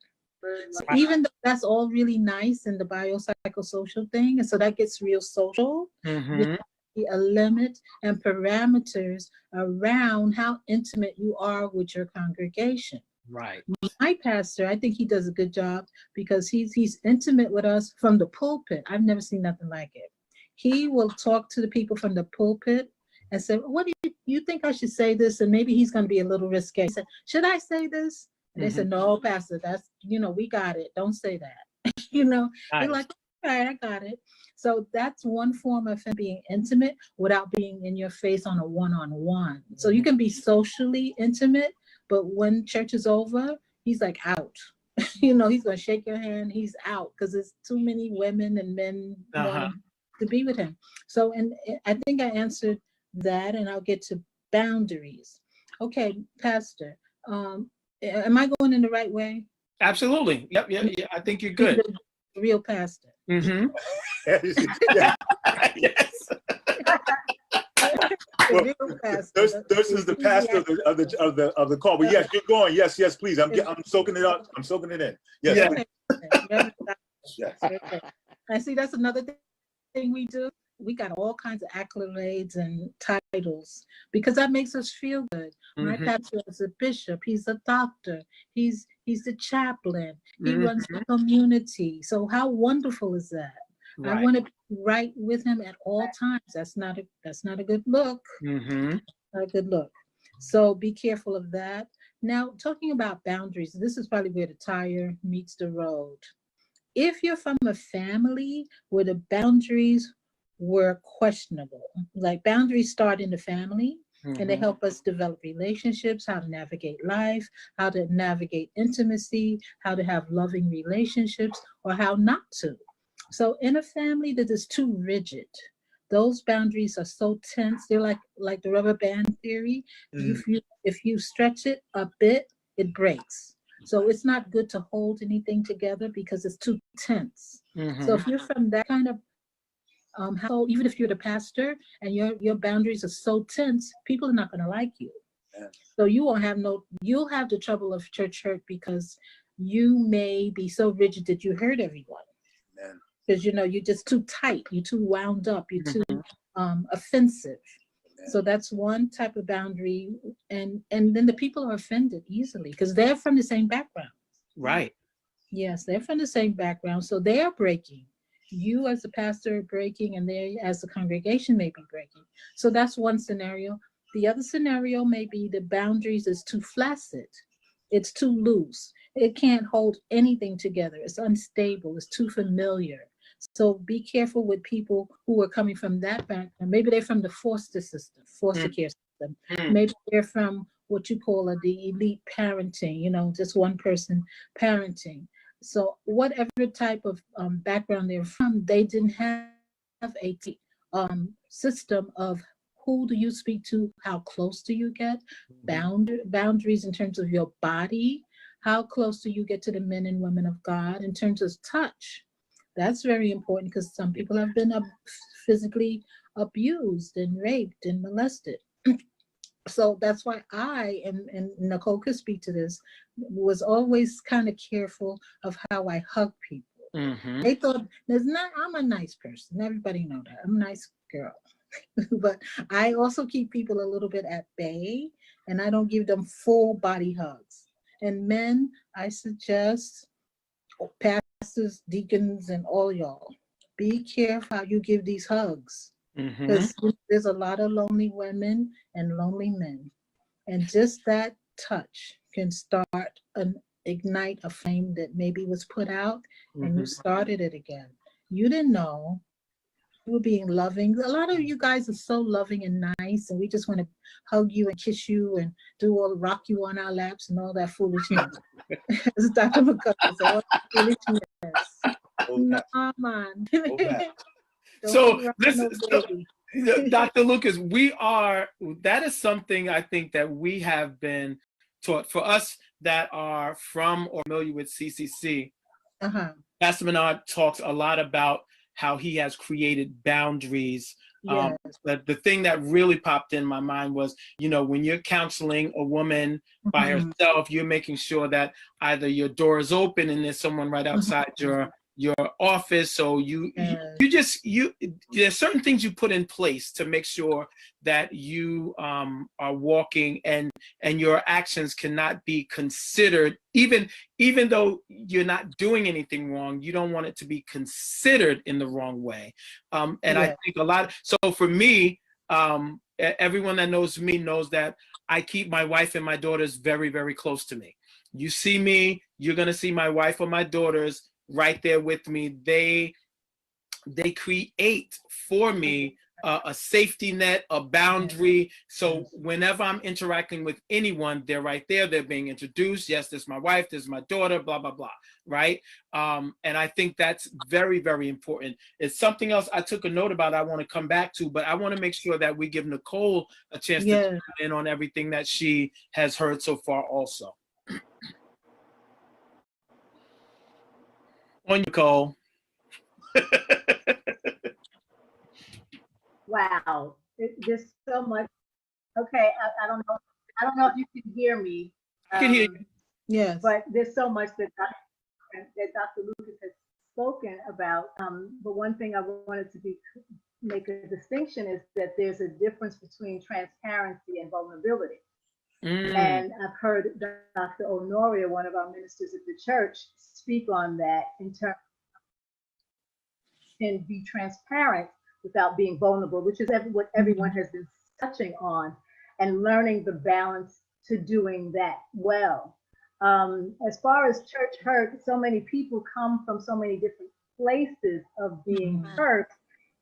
So even though that's all really nice in the biopsychosocial thing, and so that gets real social, there's a limit and parameters around how intimate you are with your congregation. Right. My pastor, I think he does a good job, because he's intimate with us from the pulpit. I've never seen nothing like it. He will talk to the people from the pulpit and say, what do you think I should say this? And maybe he's going to be a little risque. He said, should I say this? And they said, no, pastor, that's, we got it. Don't say that. They're like, all right, I got it. So that's one form of him being intimate without being in your face on a one-on-one. So you can be socially intimate, but when church is over, he's like out. He's going to shake your hand. He's out, because there's too many women and men wanting to be with him. So, and I think I answered that, and I'll get to boundaries. Okay, Pastor, am I going in the right way? Absolutely. Yep. I think you're good. The real pastor. Mm-hmm. Yeah. Yes. Well, this is the pastor of the call. But yes, you're going. Yes, please. I'm soaking it up. I'm soaking it in. Yes. Okay. Yes. Okay. And see, that's another thing we do. We got all kinds of accolades and titles, because that makes us feel good. My pastor is a bishop. He's a doctor. He's the chaplain. He runs the community. So how wonderful is that? Right. I want to be right with him at all times. That's not a good look. Not a good look. So be careful of that. Now, talking about boundaries, this is probably where the tire meets the road. If you're from a family where the boundaries were questionable, like boundaries start in the family, and they help us develop relationships, how to navigate life, how to navigate intimacy, how to have loving relationships, or how not to. So in a family that is too rigid, those boundaries are so tense. They're like the rubber band theory. If you stretch it a bit, it breaks. So it's not good to hold anything together, because it's too tense. So if you're from that kind of household, even if you're the pastor and your boundaries are so tense, people are not going to like you. So you'll have the trouble of church hurt, because you may be so rigid that you hurt everyone. Because you're just too tight, you're too wound up, you're too offensive. So that's one type of boundary, and then the people are offended easily, because they're from the same background. Right. Yes, they're from the same background, so they are breaking. You as a pastor are breaking, and they as a congregation may be breaking. So that's one scenario. The other scenario may be the boundaries is too flaccid. It's too loose. It can't hold anything together. It's unstable. It's too familiar. So be careful with people who are coming from that background. Maybe they're from the foster care system. Maybe they're from what you call the elite parenting, just one person parenting. So whatever type of background they're from, they didn't have a system of who do you speak to, how close do you get, boundaries in terms of your body, how close do you get to the men and women of God in terms of touch. That's very important, because some people have been physically abused and raped and molested. So that's why I, and Nicole could speak to this, was always kind of careful of how I hug people. They thought, I'm a nice person. Everybody know that. I'm a nice girl. But I also keep people a little bit at bay, and I don't give them full body hugs. And men, I suggest, pastors, deacons, and all y'all, be careful how you give these hugs. Because there's a lot of lonely women and lonely men. And just that touch can start an ignite a flame that maybe was put out, and you started it again. You didn't know. You were being loving. A lot of you guys are so loving and nice, and we just want to hug you and kiss you and rock you on our laps and all that foolishness. As Dr. McCullough said, all that foolishness. Nah, man. So listen, Dr. Lucas, that is something I think that we have been taught. For us that are from or familiar with CCC, Pastor Menard talks a lot about how he has created boundaries. Yes. But the thing that really popped in my mind was, when you're counseling a woman by herself, you're making sure that either your door is open and there's someone right outside your office. So there's certain things you put in place to make sure that you are walking and your actions cannot be considered, even though you're not doing anything wrong, you don't want it to be considered in the wrong way. I think so for me, everyone that knows me knows that I keep my wife and my daughters very, very close to me. You see me, you're going to see my wife or my daughters right there with me. They create for me a safety net, a boundary. So whenever I'm interacting with anyone, they're right there. They're being introduced. Yes, this is my wife. This is my daughter. Blah blah blah. Right. And I think that's very, very important. It's something else I took a note about. I want to come back to, but I want to make sure that we give Nicole a chance to chime in on everything that she has heard so far. Also. On Nicole. Wow, there's so much. Okay, I don't know if you can hear me. I can hear you. Yes. But there's so much that Dr. Lucas has spoken about. But one thing I wanted to make a distinction is that there's a difference between transparency and vulnerability. And I've heard Dr. Honoria, one of our ministers at the church, speak on that in terms of can be transparent without being vulnerable, which is what everyone has been touching on, and learning the balance to doing that well. As far as church hurt, so many people come from so many different places of being hurt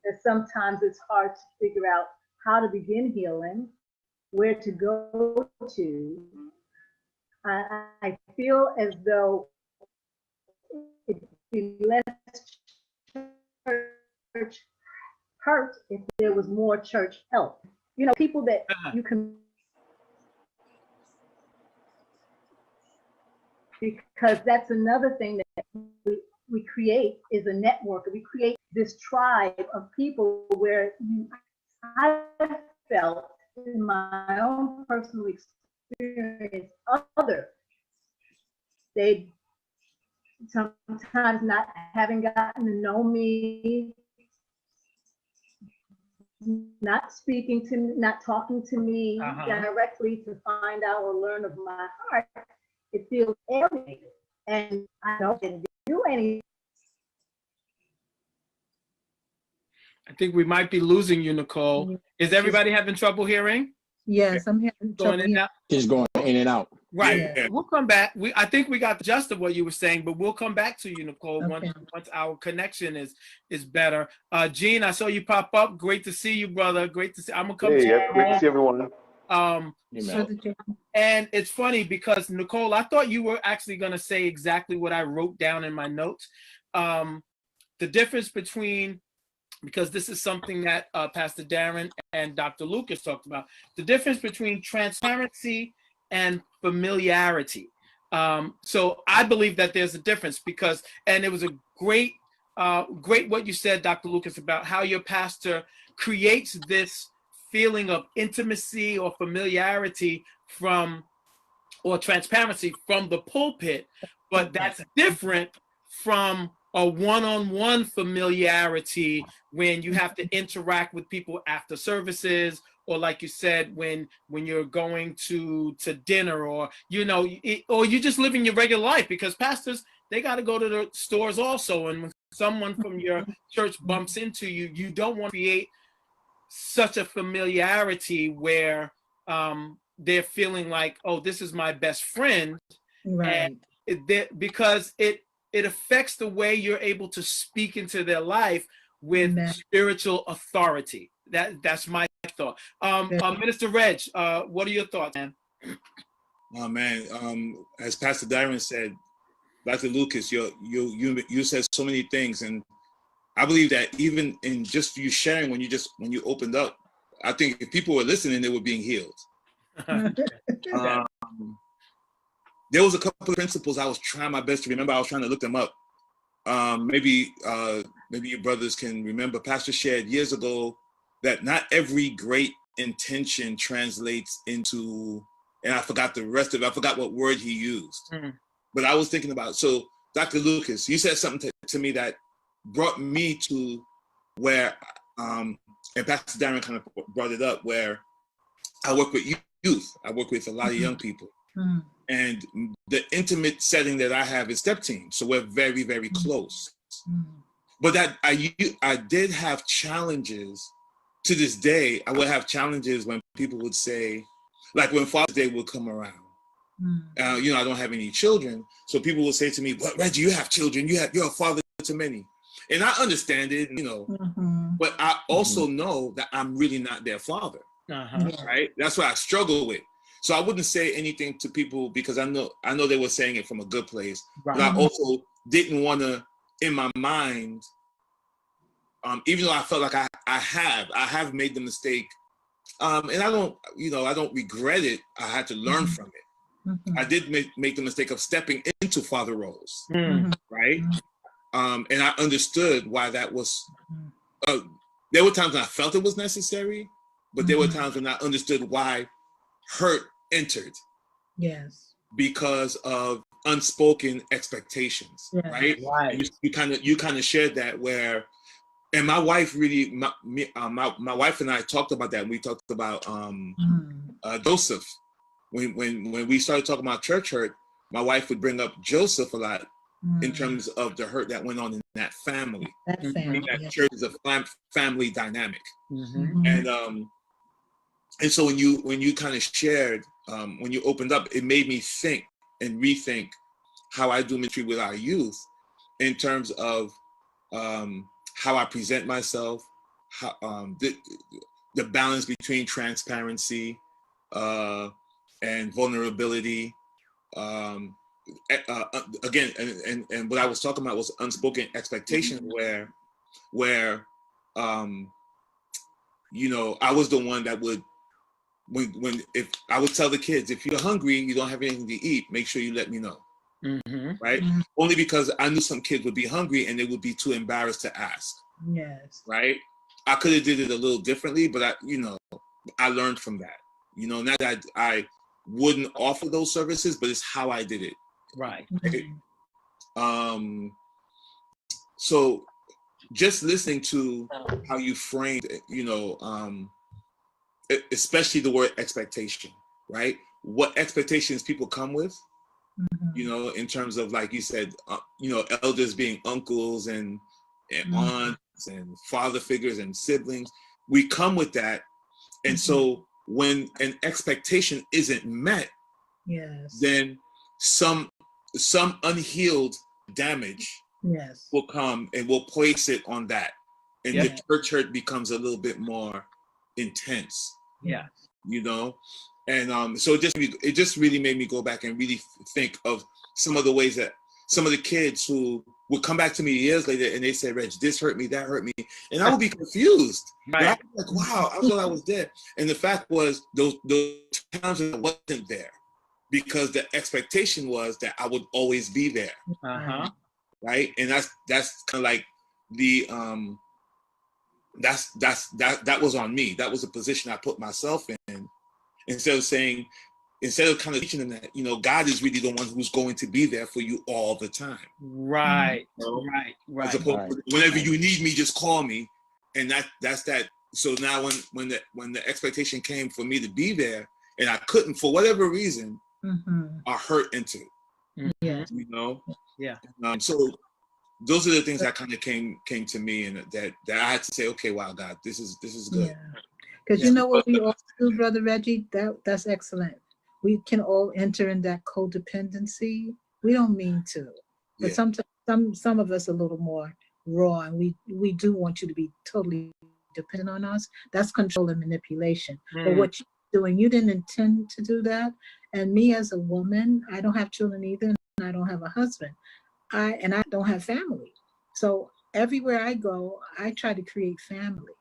that sometimes it's hard to figure out how to begin healing, where to go to. I feel as though it'd be less church hurt if there was more church help. People that you can, because that's another thing that we create is a network. We create this tribe of people where I felt in my own personal experience, they sometimes not having gotten to know me, not speaking to me, not talking to me directly to find out or learn of my heart, it feels alienated. And I don't do anything. I think we might be losing you, Nicole. Is everybody having trouble hearing? Yes, I'm hearing going in and out. She's going in and out. Right. Yeah. We'll come back. I think we got the gist of what you were saying, but we'll come back to you, Nicole, once our connection is better. Gene, I saw you pop up. Great to see you, brother. Great to see. I'm gonna come. Hey, great to see everyone. And it's funny because Nicole, I thought you were actually gonna say exactly what I wrote down in my notes. The difference between, because this is something that Pastor Darren and Dr. Lucas talked about, the difference between transparency and familiarity. So I believe that there's a difference because, and it was a great what you said, Dr. Lucas, about how your pastor creates this feeling of intimacy or familiarity or transparency from the pulpit, but that's different from a one-on-one familiarity when you have to interact with people after services, or like you said, when you're going to dinner, or or you're just living your regular life, because pastors, they got to go to the stores also, and when someone from your church bumps into you, you don't want to create such a familiarity where they're feeling like, oh, this is my best friend, right? because it affects the way you're able to speak into their life with Amen. spiritual authority. That's my thought. Minister Reg, what are your thoughts, man? Oh man, as Pastor Darren said, Dr. Lucas, you said so many things, and I believe that even in just you sharing when you opened up, I think if people were listening, they were being healed. There was a couple of principles I was trying my best to remember. I was trying to look them up. Maybe you brothers can remember. Pastor shared years ago that not every great intention translates into, and I forgot the rest of it. I forgot what word he used. But I was thinking about, so Dr. Lucas, you said something to me that brought me to where, and Pastor Darren kind of brought it up, where I work with youth. I work with a lot of young people. And the intimate setting that I have is step team. So we're very, very close. But that I did have challenges to this day. I would have challenges when people would say, like when Father's Day would come around. I don't have any children. So people would say to me, "But Reggie, you have children. You're a father to many." And I understand it, but I also know that I'm really not their father. Right? That's what I struggle with. So I wouldn't say anything to people because I know they were saying it from a good place, but I also didn't want to, in my mind, even though I felt like I have made the mistake, and I don't regret it. I had to learn from it. I did make the mistake of stepping into father roles, right? And I understood why that was. There were times when I felt it was necessary, but there were times when I understood why hurt entered. Yes. Because of unspoken expectations, right? And you kind of shared that where, and my wife really, my wife and I talked about that. And we talked about Joseph. When we started talking about church hurt, my wife would bring up Joseph a lot in terms of the hurt that went on in that family. That church is a family dynamic. And so when you kind of shared, when you opened up, it made me think and rethink how I do ministry with our youth in terms of how I present myself, how, the balance between transparency and vulnerability. Again, and what I was talking about was unspoken expectation, where I was the one that would, if I would tell the kids, if you're hungry, you don't have anything to eat, make sure you let me know. Right? Only because I knew some kids would be hungry and they would be too embarrassed to ask. Yes. Right? I could have did it a little differently, but I learned from that. Not that I wouldn't offer those services, but it's how I did it. Right. So just listening to how you framed, especially the word expectation, right? What expectations people come with, in terms of, like you said, elders being uncles and aunts and father figures and siblings. We come with that. And so when an expectation isn't met, then some unhealed damage will come and we'll place it on that. And the church hurt becomes a little bit more intense. And so it just really made me go back and really think of some of the ways that some of the kids who would come back to me years later and they said, "Reg, this hurt me, that hurt me," and I would be confused. I was like, "Wow, I thought I was there," and the fact was those times I wasn't there because the expectation was that I would always be there. Right, and that's kind of like the that was on me. That was a position I put myself in. Instead of kind of teaching them that, God is really the one who's going to be there for you all the time. Right. As opposed to whenever you need me, just call me. And that's that. So now when the expectation came for me to be there and I couldn't for whatever reason, I hurt entered. So those are the things that kind of came to me, and that I had to say, okay, wow, God, this is good. Because you know what we all do, Brother Reggie? That's excellent. We can all enter in that codependency We don't mean to, but Yeah. sometimes some of us are a little more raw, and we do want you to be totally dependent on us. That's control and manipulation. But what you're doing, you didn't intend to do that. And me as a woman, I don't have children either, and I don't have a husband. I don't have family. So everywhere I go, I try to create family.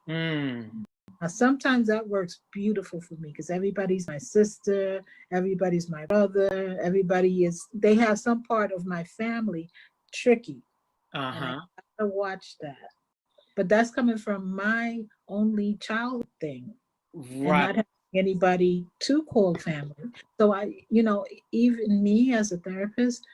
Now, sometimes that works beautiful for me because everybody's my sister, everybody's my brother, they have some part of my family tricky. And I have to watch that. But that's coming from my only child thing. And not having anybody to call family. So even me as a therapist,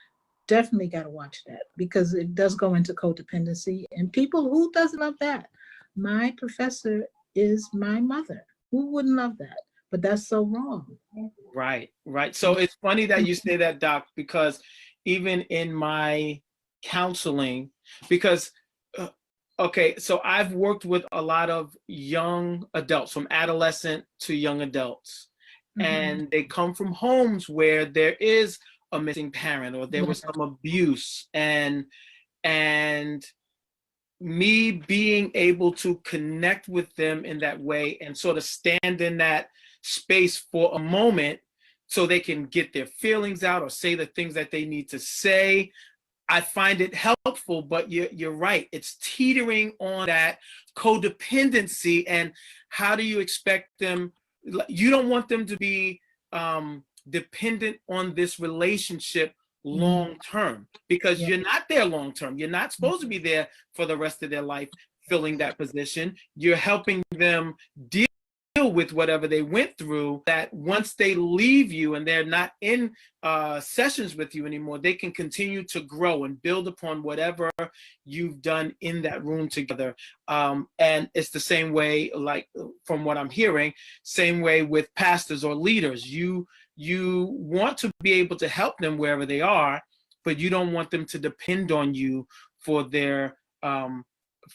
definitely got to watch that because it does go into codependency. And people, who doesn't love that? My professor is my mother. Who wouldn't love that? But that's so wrong. Right. So it's funny that you say that, Doc, because even in my counseling, because, okay, so I've worked with a lot of young adults, from adolescent to young adults, and they come from homes where there is a missing parent or there was some abuse, and me being able to connect with them in that way and sort of stand in that space for a moment so they can get their feelings out or say the things that they need to say. I find it helpful, but you're right. It's teetering on that codependency. And how do you expect them? You don't want them to be dependent on this relationship long term, because you're not there long term. You're not supposed to be there for the rest of their life filling that position. You're helping them deal with whatever they went through, that once they leave you and they're not in sessions with you anymore, they can continue to grow and build upon whatever you've done in that room together. And it's the same way, like from what I'm hearing, same way with pastors or leaders. You want to be able to help them wherever they are, but you don't want them to depend on you for their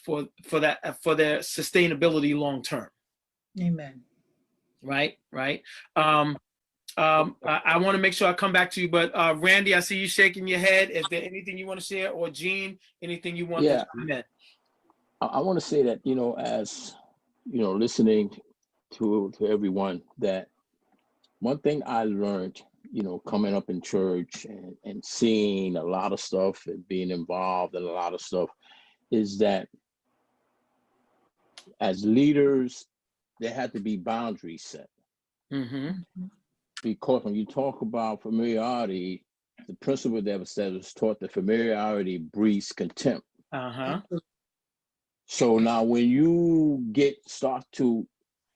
for their sustainability long term. Amen. Right. I want to make sure I come back to you, but Randy, I see you shaking your head. Is there anything you want to share, or Gene, anything you want to comment? I want to say that, as listening to everyone, that one thing I learned, coming up in church and seeing a lot of stuff and being involved in a lot of stuff, is that as leaders, there had to be boundaries set. Because when you talk about familiarity, the principle that was taught that familiarity breeds contempt. So now when you start to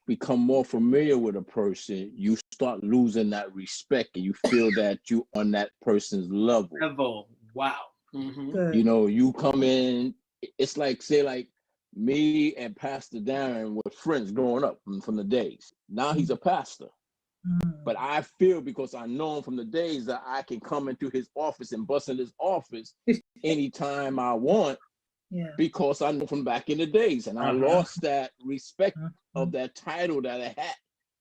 become more familiar with a person, you start losing that respect and you feel that you on that person's level. Wow. You come in, it's like, say, like me and Pastor Darren were friends growing up from the days. Now he's a pastor. But I feel, because I know him from the days, that I can come into his office and bust in his office anytime I want, because I know from back in the days. And I lost that respect of that title, that hat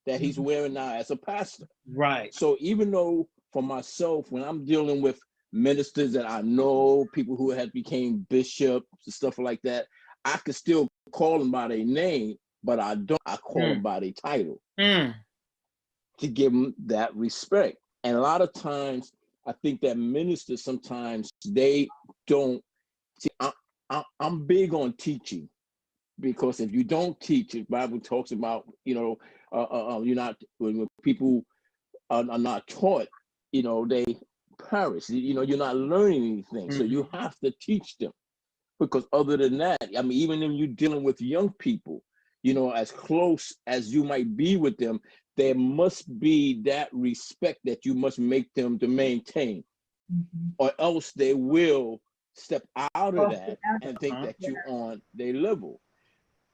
that he's wearing now as a pastor. Right. So even though for myself, when I'm dealing with ministers that I know, people who had became bishops and stuff like that, I could still call them by their name, but I don't. I call them by their title to give them that respect. And a lot of times, I think that ministers sometimes they don't. See, I'm big on teaching, because if you don't teach, the Bible talks about you're not, when people are not taught, they perish. You're not learning anything. So you have to teach them. Because other than that, I mean, even when you're dealing with young people, as close as you might be with them, there must be that respect that you must make them to maintain, or else they will step out of that and think that you're on their level.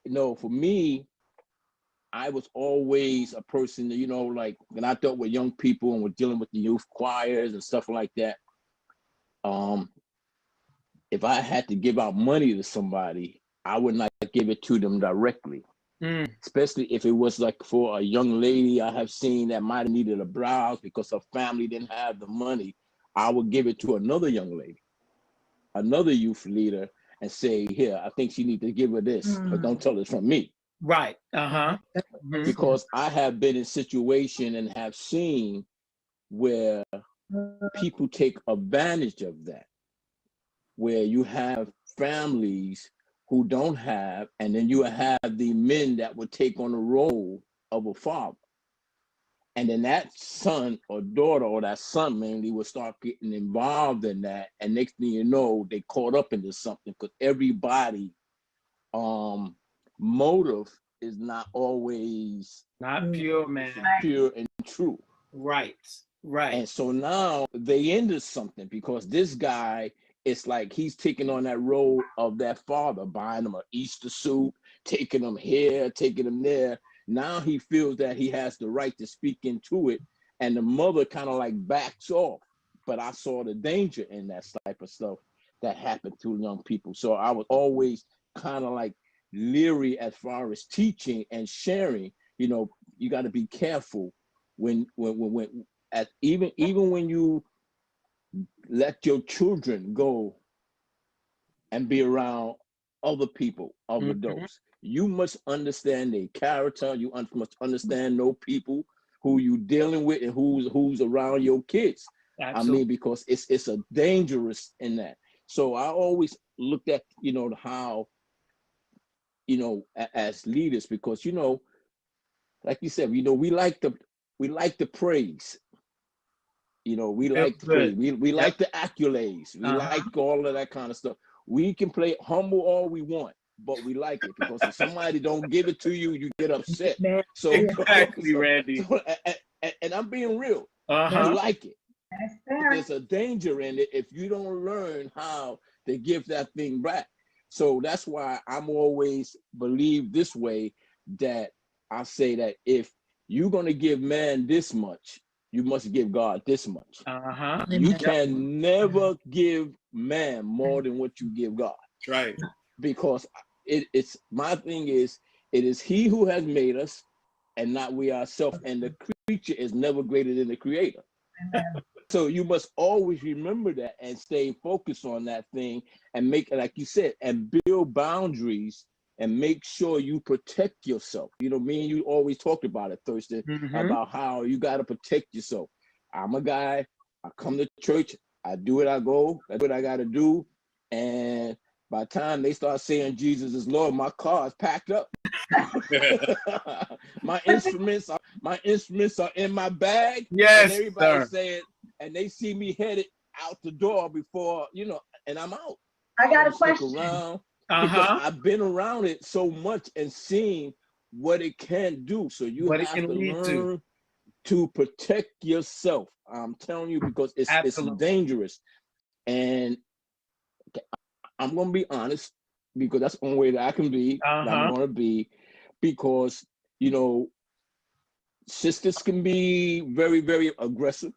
For me, I was always a person that, like when I dealt with young people and was dealing with the youth choirs and stuff like that, if I had to give out money to somebody, I would not give it to them directly. Especially if it was like for a young lady I have seen that might have needed a blouse because her family didn't have the money. I would give it to another young lady, another youth leader, and say, here, I think she needs to give her this, but don't tell it's from me. Right. Because I have been in situation and have seen where people take advantage of that, where you have families who don't have, and then you have the men that would take on the role of a father. And then that son or daughter, or that son mainly, will start getting involved in that. And next thing you know, they caught up into something, because everybody motive is not always not pure, man. pure and true. Right. And so now they into something, because this guy, it's like he's taking on that role of that father, buying him an Easter suit, taking him here, taking him there. Now he feels that he has the right to speak into it, and the mother kind of like backs off. But I saw the danger in that type of stuff that happened to young people. So I was always kind of like leery as far as teaching and sharing. You know, you got to be careful when even when you let your children go and be around other people, other adults. You must understand their character. You must understand no people who you dealing with and who's around your kids. Absolutely. I mean, because it's a dangerous in that. So I always looked at, you know, how, you know, as leaders, because, you know, like you said, you know, we like the praise. You know, we like the praise. We like the accolades. We like all of that kind of stuff. We can play humble all we want, but we like it, because if somebody don't give it to you, you get upset. So exactly, Randy. And I'm being real. You like it. There's a danger in it if you don't learn how to give that thing back. So that's why I'm always believe this way, that I say that if you're going to give man this much, you must give God this much. You can never give man more than what you give God. Right. Because it's my thing is, it is he who has made us and not we ourselves. And the creature is never greater than the creator. So you must always remember that and stay focused on that thing, and make, like you said, and build boundaries and make sure you protect yourself. You know, me and you always talked about it, Thurston, about how you got to protect yourself. I'm a guy, I come to church, I do what I go, that's what I got to do. And by the time they start saying Jesus is Lord, my car is packed up. my instruments are in my bag. Yes, and everybody saying, and they see me headed out the door before, you know, and I'm out. I got a question. Around because I've been around it so much and seen what it can do. So you have to learn to protect yourself. I'm telling you, because it's dangerous. And I'm gonna be honest, because that's the only way that I can be. That I'm gonna be, because, you know, sisters can be very, very aggressive.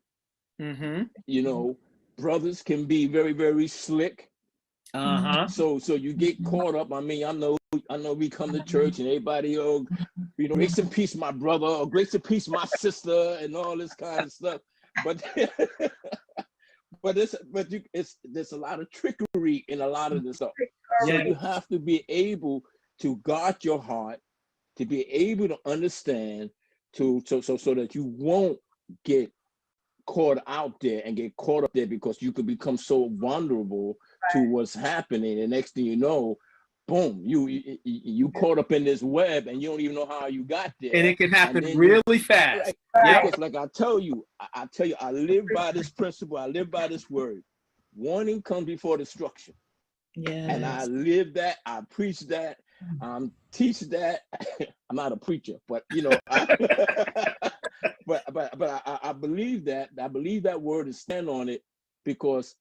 You know, brothers can be very, very slick. So you get caught up. I mean, I know we come to church and everybody, oh, you know, grace and peace, my brother, or grace and peace, my sister, and all this kind of stuff. But there's a lot of trickery in a lot of this stuff. So you have to be able to guard your heart, to be able to understand, so that you won't get caught out there and get caught up there, because you could become so vulnerable to what's happening. And next thing you know, boom, you caught up in this web and you don't even know how you got there. And it can happen really fast. Because like I tell you, I live by this principle. I live by this word. Warning comes before destruction. And I live that. I preach that. Teach that. I'm not a preacher, but you know, but I believe that. I believe that word and stand on it, because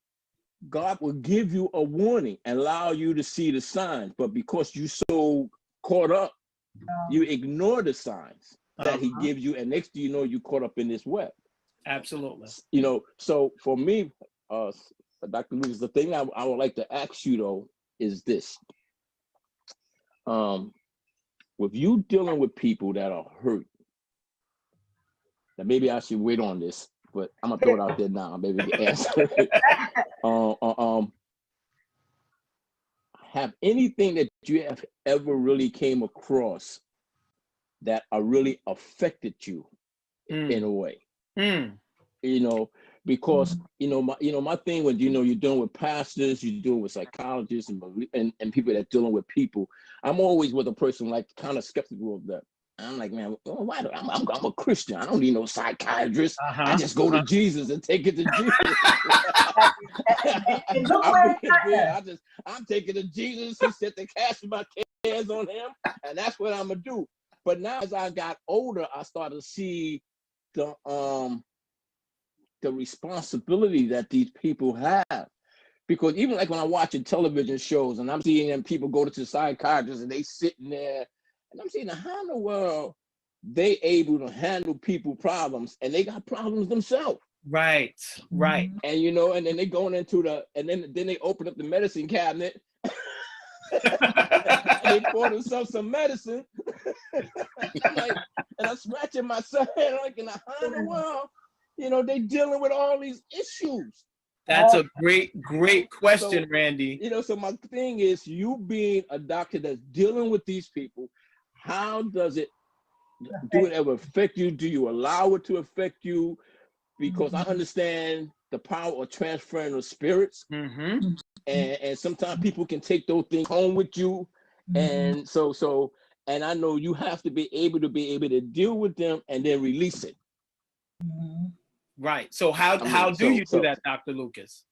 God will give you a warning and allow you to see the signs. But because you so caught up, you ignore the signs that he gives you, and next thing you know, you caught up in this web. Absolutely. You know, so for me, Dr. Lucas, the thing I would like to ask you though is this. With you dealing with people that are hurt, now maybe I should wait on this but I'm gonna throw it out there now. Maybe you can answer it. Have anything that you have ever really came across that really affected you in a way? You know, because my thing when you're dealing with pastors, you're dealing with psychologists and people that are dealing with people. I'm always with a person like kind of skeptical of that. I'm like, man, why I'm a Christian. I don't need no psychiatrist. I just go to Jesus and take it to Jesus. I'm taking it to Jesus. He said to cast my cares on him, and that's what I'm gonna do. But now as I got older, I started to see the responsibility that these people have. Because even like when I'm watching television shows and I'm seeing them people go to psychiatrists and they sitting there and I'm saying, how in the world they able to handle people problems and they got problems themselves? Right. And and then they going into and then they open up the medicine cabinet and they pour themselves some medicine. and I'm scratching myself head like, how in the world, they dealing with all these issues? That's a great question, Randy. So my thing is, you being a doctor that's dealing with these people, how does it ever affect you? Do you allow it to affect you? Because I understand the power of transferring of spirits, and sometimes people can take those things home with you, and so and I know you have to be able to deal with them and then release it. Right. So how do you do that, Dr. Lucas?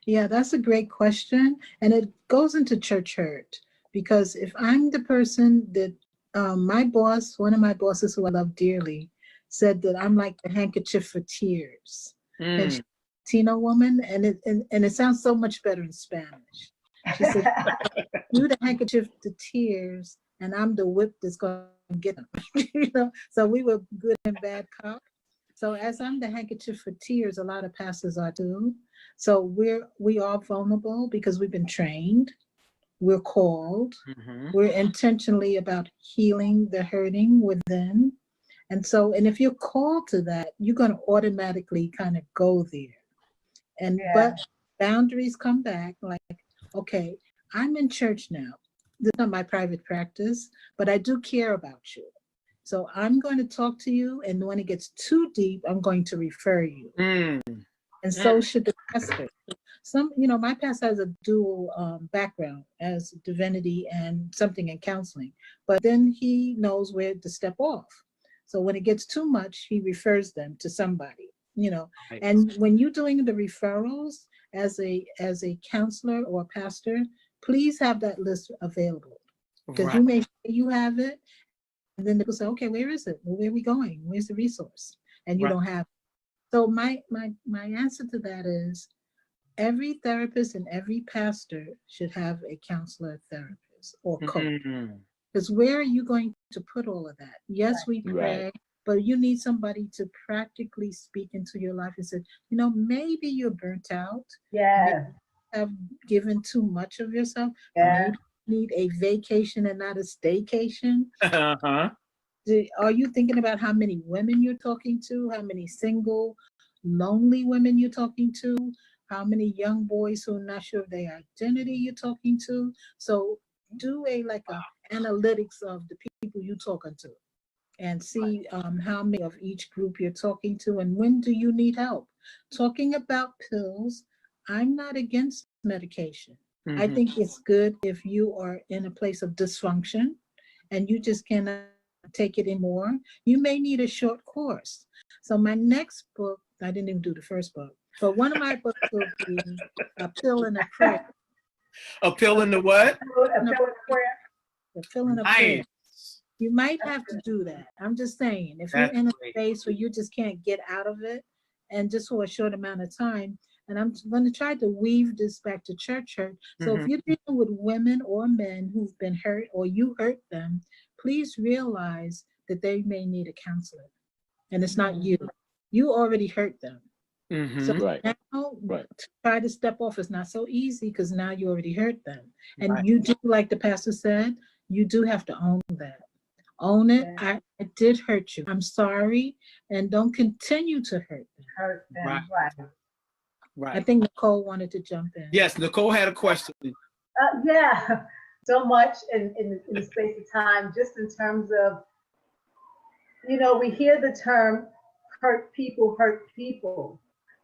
Yeah, that's a great question. And it goes into church hurt, because if I'm the person that one of my bosses who I love dearly, said that I'm like the handkerchief for tears. And she's a Latino woman, and it sounds so much better in Spanish. She said, "You the handkerchief to tears, and I'm the whip that's going to get them." So we were good and bad cop. So as I'm the handkerchief for tears, a lot of pastors are too. So we are vulnerable because we've been trained. We're called. We're intentionally about healing the hurting within. And if you're called to that, you're going to automatically kind of go there. But boundaries come back like, okay, I'm in church now. This is not my private practice, but I do care about you. So I'm going to talk to you, and when it gets too deep, I'm going to refer you. And so should the pastor. My pastor has a dual background as divinity and something in counseling, but then he knows where to step off. So when it gets too much, he refers them to somebody, Right. And when you're doing the referrals as a counselor or a pastor, please have that list available, because you may say you have it. And then they'll say, okay, where is it? Well, where are we going? Where's the resource? And you don't have it. So my answer to that is every therapist and every pastor should have a counselor, therapist, or coach. Because where are you going to put all of that? Yes, we pray, but you need somebody to practically speak into your life and say, maybe you're burnt out. Maybe you have given too much of yourself. Maybe need a vacation and not a staycation. Are you thinking about how many women you're talking to, how many single lonely women you're talking to, how many young boys who are not sure of their identity you're talking to? So do a analytics of the people you're talking to and see how many of each group you're talking to, and when do you need help. Talking about pills, I'm not against medication. I think it's good if you are in a place of dysfunction and you just cannot take it anymore. You may need a short course. So my next book, I didn't even do the first book, but one of my books will be A Pill and a Prayer. A pill in the what? A pill and a prayer. A pill and a prayer. You might have to do that. I'm just saying, if you're in a space where you just can't get out of it, and just for a short amount of time, and I'm going to try to weave this back to church hurt. So if you're dealing with women or men who've been hurt or you hurt them, please realize that they may need a counselor. And it's not you. You already hurt them. So now to try to step off is not so easy, because now you already hurt them. And you do, like the pastor said, you do have to own that. Own it. Yeah. I did hurt you. I'm sorry, and don't continue to hurt them. Hurt them, Right. right. Right. I think Nicole wanted to jump in. Yes, Nicole had a question. Yeah, so much in the space of time, just in terms of, you know, we hear the term hurt people,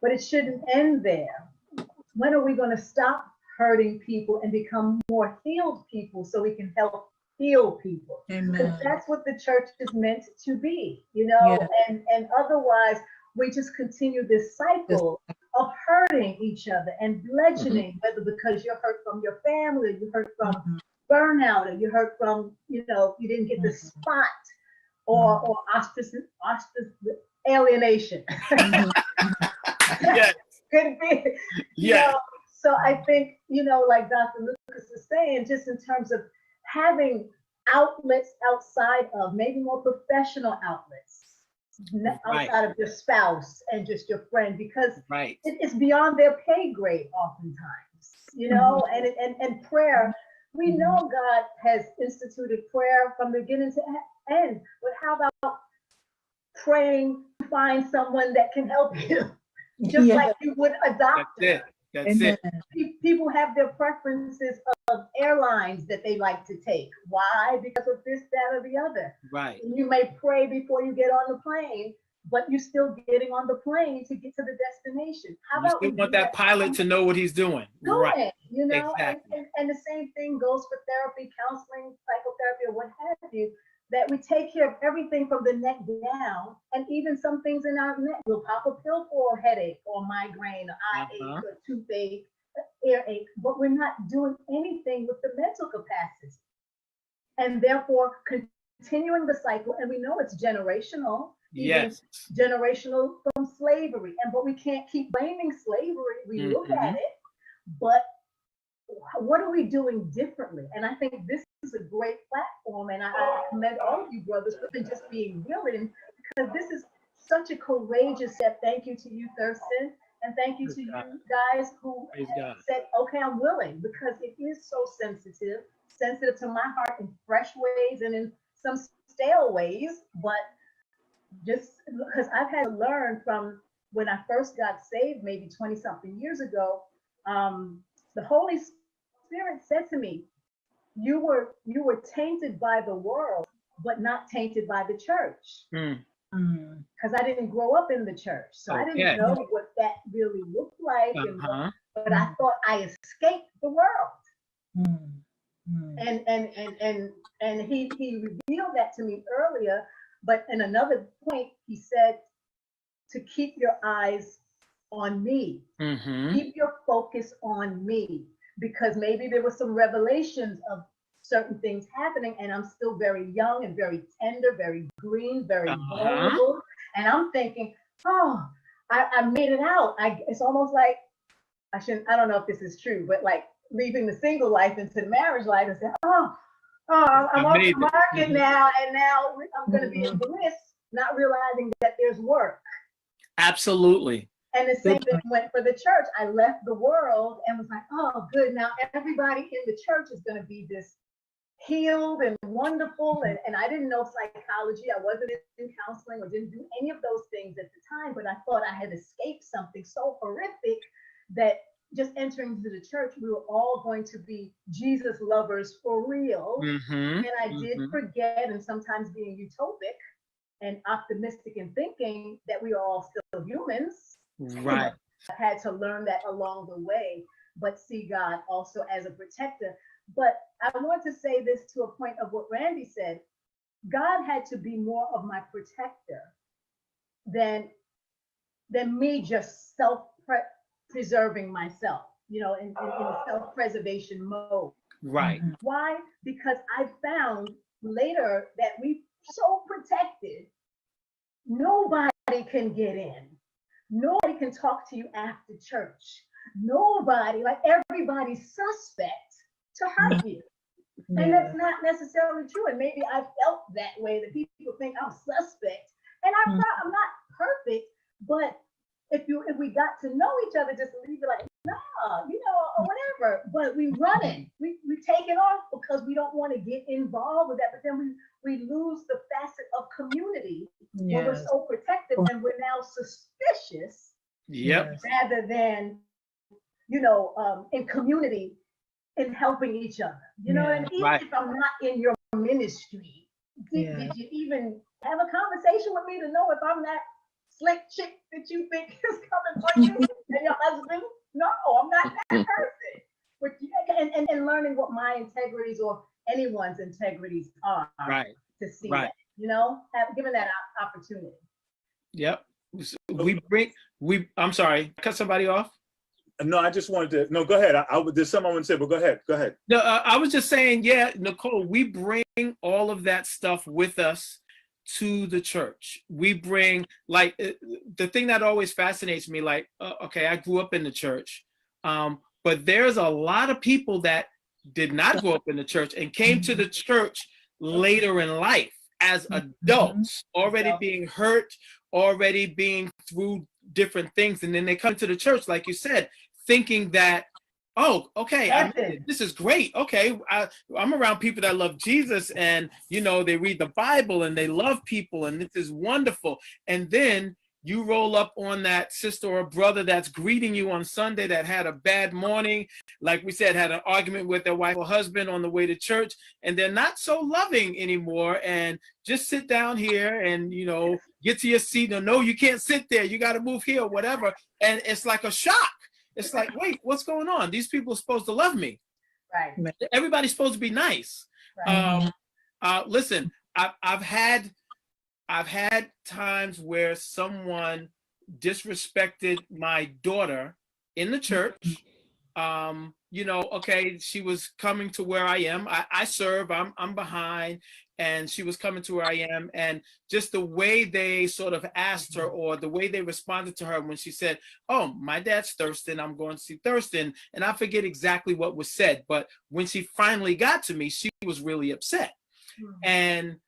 but it shouldn't end there. When are we going to stop hurting people and become more healed people so we can help heal people? Because Amen. that's what the church is meant to be, you know, Yeah. and otherwise we just continue this cycle of hurting each other and bludgeoning, whether because you're hurt from your family, you hurt from burnout, or you hurt from, you know, you didn't get the spot, or alienation. Yes. Could be. Yes. Know, so I think, you know, like Dr. Lucas is saying, just in terms of having outlets outside of, maybe more professional outlets, outside of your spouse and just your friend, because it's beyond their pay grade oftentimes, you know, and prayer. We know God has instituted prayer from beginning to end, but how about praying to find someone that can help you, just like you would a doctor? That's it. People have their preferences of airlines that they like to take. Why? Because of this, that, or the other. Right. You may pray before you get on the plane, but you're still getting on the plane to get to the destination. How about you still want that pilot to know what he's doing? Right. You know, exactly. and the same thing goes for therapy, counseling, psychotherapy, or what have you, that we take care of everything from the neck down, and even some things in our neck. We'll pop a pill for a headache or migraine or eye ache or toothache, earache, but we're not doing anything with the mental capacity. And therefore continuing the cycle, and we know it's generational. Yes. Generational from slavery. But we can't keep blaming slavery. We look at it, but what are we doing differently? And I think this is a great platform, and I commend all of you brothers for just being willing, because this is such a courageous step. Thank you to you, Thurston, and thank you to you guys who said, okay, I'm willing, because it is so sensitive to my heart in fresh ways and in some stale ways, but just because I've had to learn from when I first got saved, maybe 20 something years ago, the Holy Spirit said to me, you were tainted by the world, but not tainted by the church. Because I didn't grow up in the church. So I didn't know what that really looked like. But I thought I escaped the world. And he revealed that to me earlier. But in another point, he said to keep your eyes on me. Keep your focus on me. Because maybe there were some revelations of certain things happening, and I'm still very young and very tender, very green, very vulnerable. And I'm thinking, oh, I made it out. It's almost like I don't know if this is true, but like leaving the single life into the marriage life and saying, I'm on the market now, and now I'm going to be in bliss, not realizing that there's work. Absolutely. And the same thing went for the church. I left the world and was like, oh, good. Now everybody in the church is going to be this healed and wonderful. And I didn't know psychology. I wasn't in counseling or didn't do any of those things at the time, but I thought I had escaped something so horrific that just entering into the church, we were all going to be Jesus lovers for real. And I did forget, and sometimes being utopic and optimistic in thinking that we are all still humans. Right. I had to learn that along the way, but see God also as a protector. But I want to say this to a point of what Randy said. God had to be more of my protector than me just self-preserving myself, you know, in a self-preservation mode. Right. Why? Because I found later that we so protected, nobody can get in. Nobody can talk to you after church. Nobody, like everybody's suspect to hurt you. And that's not necessarily true. And maybe I felt that way, that people think I'm suspect. And I'm not perfect, but if we got to know each other, just leave it like, nah, you know, or whatever. But we run it. We take it off because we don't want to get involved with that. But then we lose the facet of community when we're Yes. so protective and we're now suspicious Yep. Yes. rather than, in community in helping each other. And Yeah. even Right. if I'm not in your ministry, did you even have a conversation with me to know if I'm that slick chick that you think is coming for you and your husband? No, I'm not that person. But and learning what my integrities or anyone's integrities are, Right. to see Right. that, given that opportunity. Yep. I'm sorry, cut somebody off. No, I just wanted to. No, go ahead. There's something I want to say, but go ahead. Go ahead. No, I was just saying, yeah, Nicole, we bring all of that stuff with us to the church. We bring, like, the thing that always fascinates me, like, okay, I grew up in the church, but there's a lot of people that did not grow up in the church and came to the church later in life as adults, already being hurt, already being through different things. And then they come to the church, like you said, thinking that, oh, okay, this is great. Okay, I'm around people that love Jesus, and they read the Bible and they love people, and this is wonderful. And then you roll up on that sister or brother that's greeting you on Sunday that had a bad morning, like we said, had an argument with their wife or husband on the way to church, and they're not so loving anymore, and just sit down here and get to your seat. No, you can't sit there. You got to move here, or whatever. And it's like a shock. It's like, wait, what's going on? These people are supposed to love me. Right. Everybody's supposed to be nice. Right. Listen, I've had times where someone disrespected my daughter in the church. Okay, she was coming to where I am. I serve. I'm behind, and she was coming to where I am, and just the way they sort of asked her, or the way they responded to her when she said, "Oh, my dad's Thurston. I'm going to see Thurston," and I forget exactly what was said, but when she finally got to me, she was really upset. And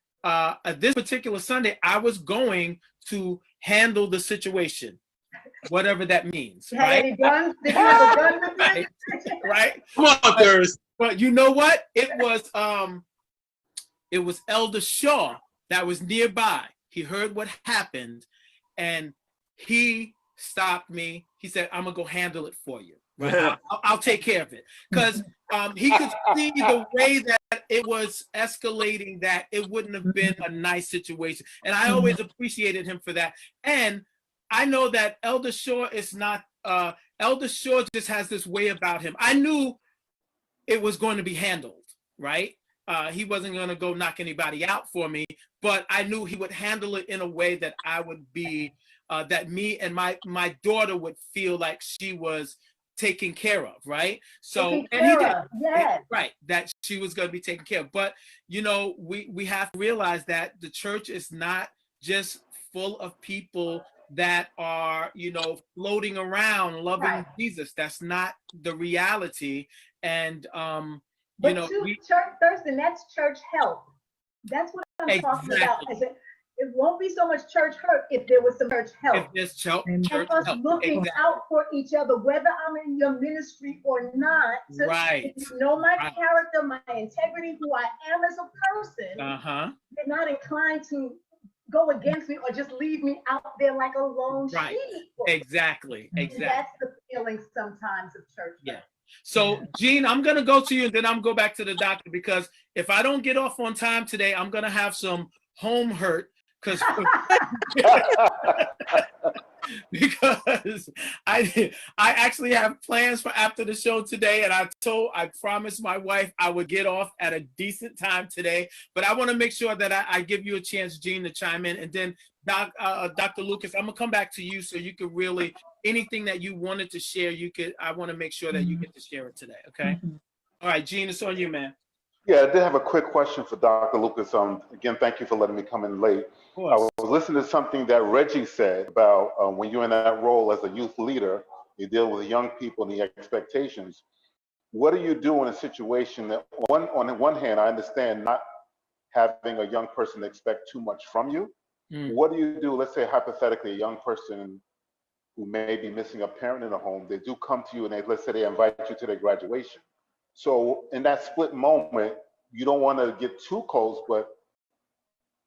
this particular Sunday, I was going to handle the situation, whatever that means. You had any guns? Did you have a gun with you? Right? Come on, Thursday. But you know what? It was Elder Shaw that was nearby. He heard what happened, and he stopped me. He said, "I'm gonna go handle it for you. Right? I'll take care of it," because he could see the way that it was escalating, that it wouldn't have been a nice situation. And I always appreciated him for that. And I know that Elder Shaw is not. Elder Shaw just has this way about him. I knew it was going to be handled, right? He wasn't going to go knock anybody out for me, but I knew he would handle it in a way that I would be, that me and my daughter would feel like she was taken care of, right? So, and he did, yes. right, that she was going to be taken care of. But we have to realize that the church is not just full of people that are floating around loving Jesus. That's not the reality. And church, Thurston, that's church help. That's what I'm talking about. It won't be so much church hurt if there was some church help. If there's church us help. looking out for each other, whether I'm in your ministry or not. Right. If you know my character, my integrity, who I am as a person, you're not inclined to go against me or just leave me out there like a lone sheep. Exactly. That's the feeling sometimes of church. Yeah. So, Jean, I'm going to go to you, and then I'm going to go back to the doctor, because if I don't get off on time today, I'm going to have some home hurt, because I actually have plans for after the show today, and I promised my wife I would get off at a decent time today, but I want to make sure that I give you a chance, Jean, to chime in, and then Dr. Lucas, I'm gonna come back to you so you could really, anything that you wanted to share, I want to make sure that you get to share it today, okay? All right, Jean, it's on you, man. Yeah, I did have a quick question for Dr. Lucas. Again, thank you for letting me come in late. I was listening to something that Reggie said about when you're in that role as a youth leader, you deal with young people and the expectations. What do you do in a situation that, on the one hand, I understand not having a young person expect too much from you. What do you do? Let's say hypothetically, a young person who may be missing a parent in the home, they do come to you and let's say they invite you to their graduation. So in that split moment, you don't want to get too close, but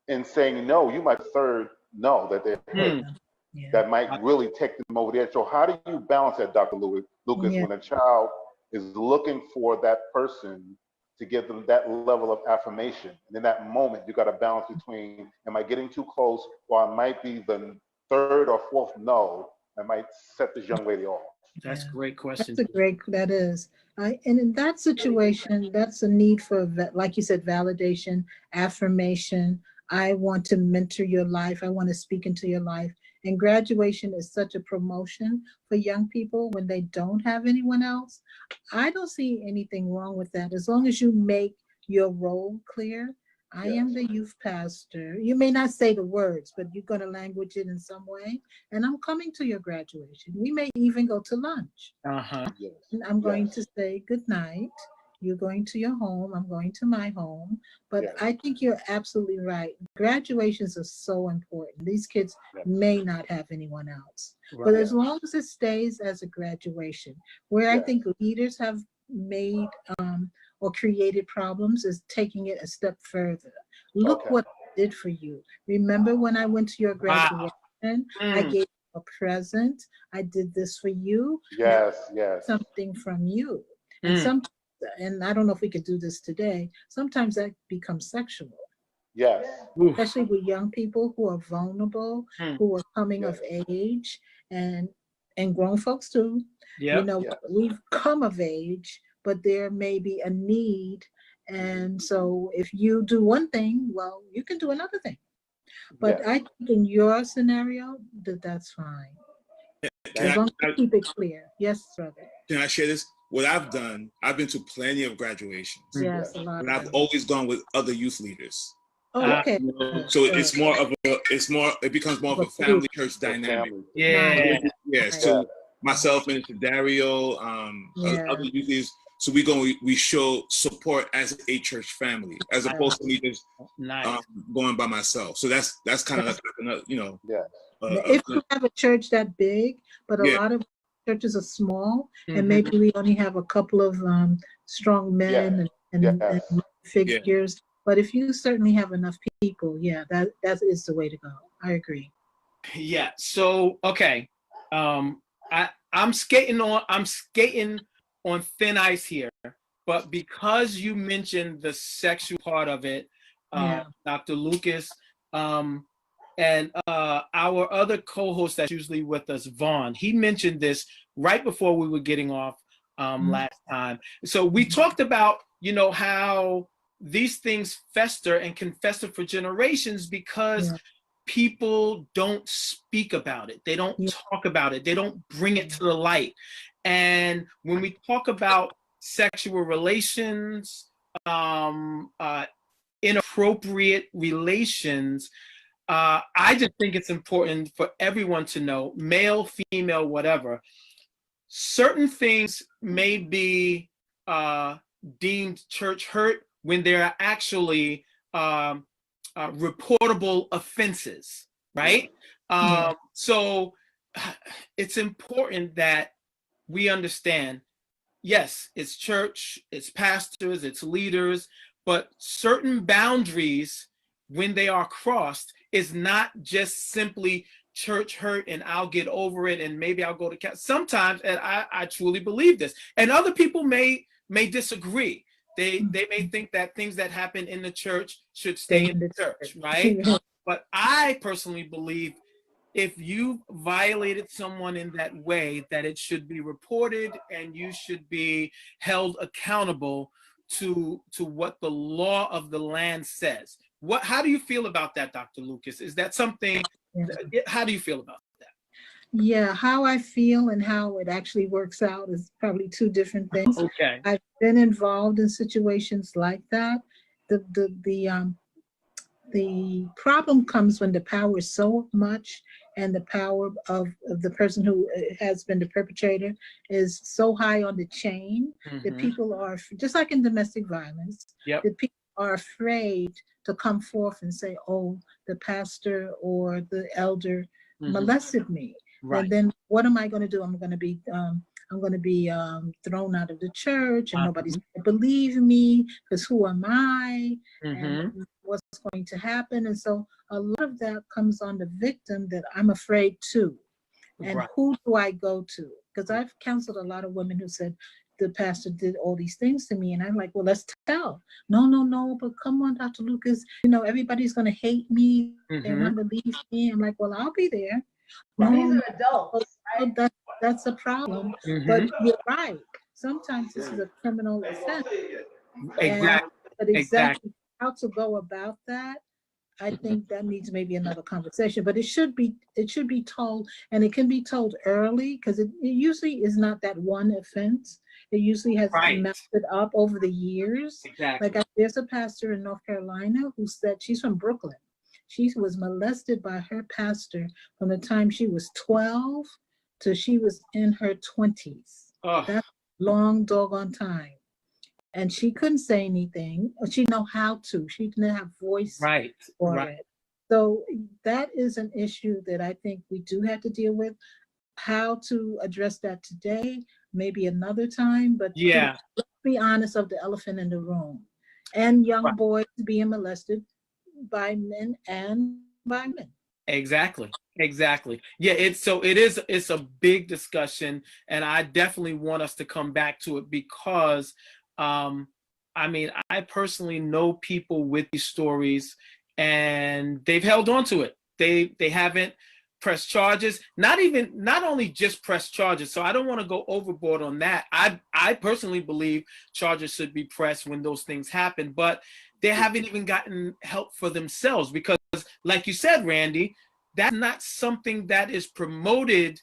in saying no, you might third no that they heard. Yeah. That might really take them over the edge. So how do you balance that, Dr. Lucas, Yeah. when a child is looking for that person to give them that level of affirmation? And in that moment, you got to balance between, am I getting too close, or I might be the third or fourth no that might set this young lady off? That's a great question. That is. And in that situation, that's a need for, like you said, validation, affirmation. I want to mentor your life. I want to speak into your life. And graduation is such a promotion for young people when they don't have anyone else. I don't see anything wrong with that. As long as you make your role clear. I am the youth pastor. You may not say the words, but you're going to language it in some way. And I'm coming to your graduation. We may even go to lunch. And I'm going to say good night. You're going to your home. I'm going to my home. But I think you're absolutely right. Graduations are so important. These kids may not have anyone else. But as long as it stays as a graduation, where I think leaders have made or created problems is taking it a step further. Look what I did for you. Remember when I went to your graduation, I gave you a present. I did this for you. Something from you. And I don't know if we could do this today. Sometimes that becomes sexual. Especially with young people who are vulnerable, who are coming of age, and grown folks too. You know, we've come of age, but there may be a need. And so if you do one thing, well, you can do another thing. But I think in your scenario, that's fine. As long as you keep it clear. Yes, brother. Can I share this? What I've done, I've been to plenty of graduations. Yes, a lot. And I've always gone with other youth leaders. Oh, okay. So it's more of it becomes more of a family church dynamic. So myself, Minister Dario, other youth leaders. So we show support as a church family, as opposed to me just going by myself. So that's kind of another, if you have a church that big, but a lot of churches are small, and maybe we only have a couple of strong men and figures. But if you certainly have enough people, that is the way to go. I agree. Yeah. So okay, I'm skating on thin ice here, but because you mentioned the sexual part of it, Dr. Lucas, and our other co-host that's usually with us, Vaughn, he mentioned this right before we were getting off last time. So we talked about, how these things fester and can fester for generations because people don't speak about it. They don't talk about it. They don't bring it to the light. And when we talk about sexual relations, inappropriate relations, I just think it's important for everyone to know, male, female, whatever, certain things may be deemed church hurt when there are actually reportable offenses, right? So it's important that we understand, yes, it's church, it's pastors, it's leaders, but certain boundaries, when they are crossed, is not just simply church hurt and I'll get over it and maybe I'll go to sometimes, and I truly believe this, and other people may disagree. They may think that things that happen in the church should stay in the church, right? But I personally believe if you violated someone in that way, that it should be reported and you should be held accountable to what the law of the land says. How do you feel about that, Dr. Lucas? Is that something, how do you feel about that? Yeah, how I feel and how it actually works out is probably two different things. Okay. I've been involved in situations like that. The problem comes when the power is so much and the power of the person who has been the perpetrator is so high on the chain that people are, just like in domestic violence, that people are afraid to come forth and say, oh, the pastor or the elder molested me. Right. And then what am I going to do? I'm going to be I'm going to be thrown out of the church, and nobody's going to believe me because who am I, and what's going to happen? And so a lot of that comes on the victim that I'm afraid too. And who do I go to? Because I've counseled a lot of women who said, the pastor did all these things to me. And I'm like, well, let's tell. No, but come on, Dr. Lucas, everybody's going to hate me. They're not going to believe me. I'm like, well, I'll be there. These are adults, right? That's a problem. But you're right. Sometimes this is a criminal offense. But exactly how to go about that, I think that needs maybe another conversation, but it should be told, and it can be told early, because it usually is not that one offense. It usually has mounted up over the years. Exactly. Like there's a pastor in North Carolina who said, she's from Brooklyn. She was molested by her pastor from the time she was 12 till she was in her 20s. That's a long doggone time. And she couldn't say anything. She didn't know how to. She didn't have voice for it. So that is an issue that I think we do have to deal with. How to address that today, maybe another time. But let's be honest of the elephant in the room. And young boys being molested by men and by men. Exactly. Yeah, it's a big discussion, and I definitely want us to come back to it because I personally know people with these stories, and they've held on to it. They haven't pressed charges, not only just pressed charges. So I don't want to go overboard on that. I personally believe charges should be pressed when those things happen, but they haven't even gotten help for themselves because, like you said, Randy, that's not something that is promoted.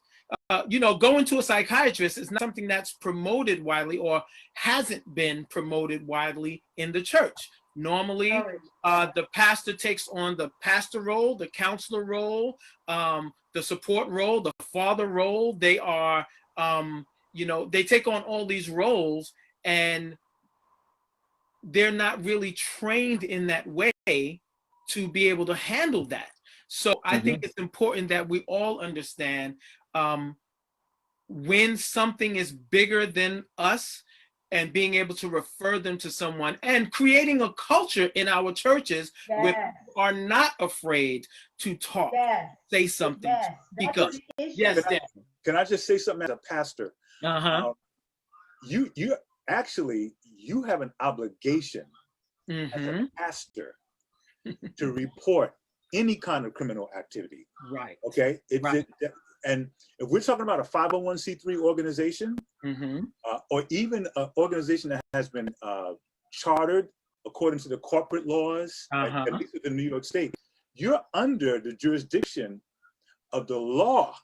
Going to a psychiatrist is not something that's promoted widely or hasn't been promoted widely in the church. Normally, the pastor takes on the pastor role, the counselor role, the support role, the father role. They are, they take on all these roles, and they're not really trained in that way to be able to handle that. So I think it's important that we all understand when something is bigger than us, and being able to refer them to someone, and creating a culture in our churches where people are not afraid to talk, say something. Because can I just say something as a pastor? You have an obligation as a pastor to report any kind of criminal activity. Right. Okay. And if we're talking about a 501c3 organization, or even an organization that has been chartered according to the corporate laws, at least in New York State, you're under the jurisdiction of the law.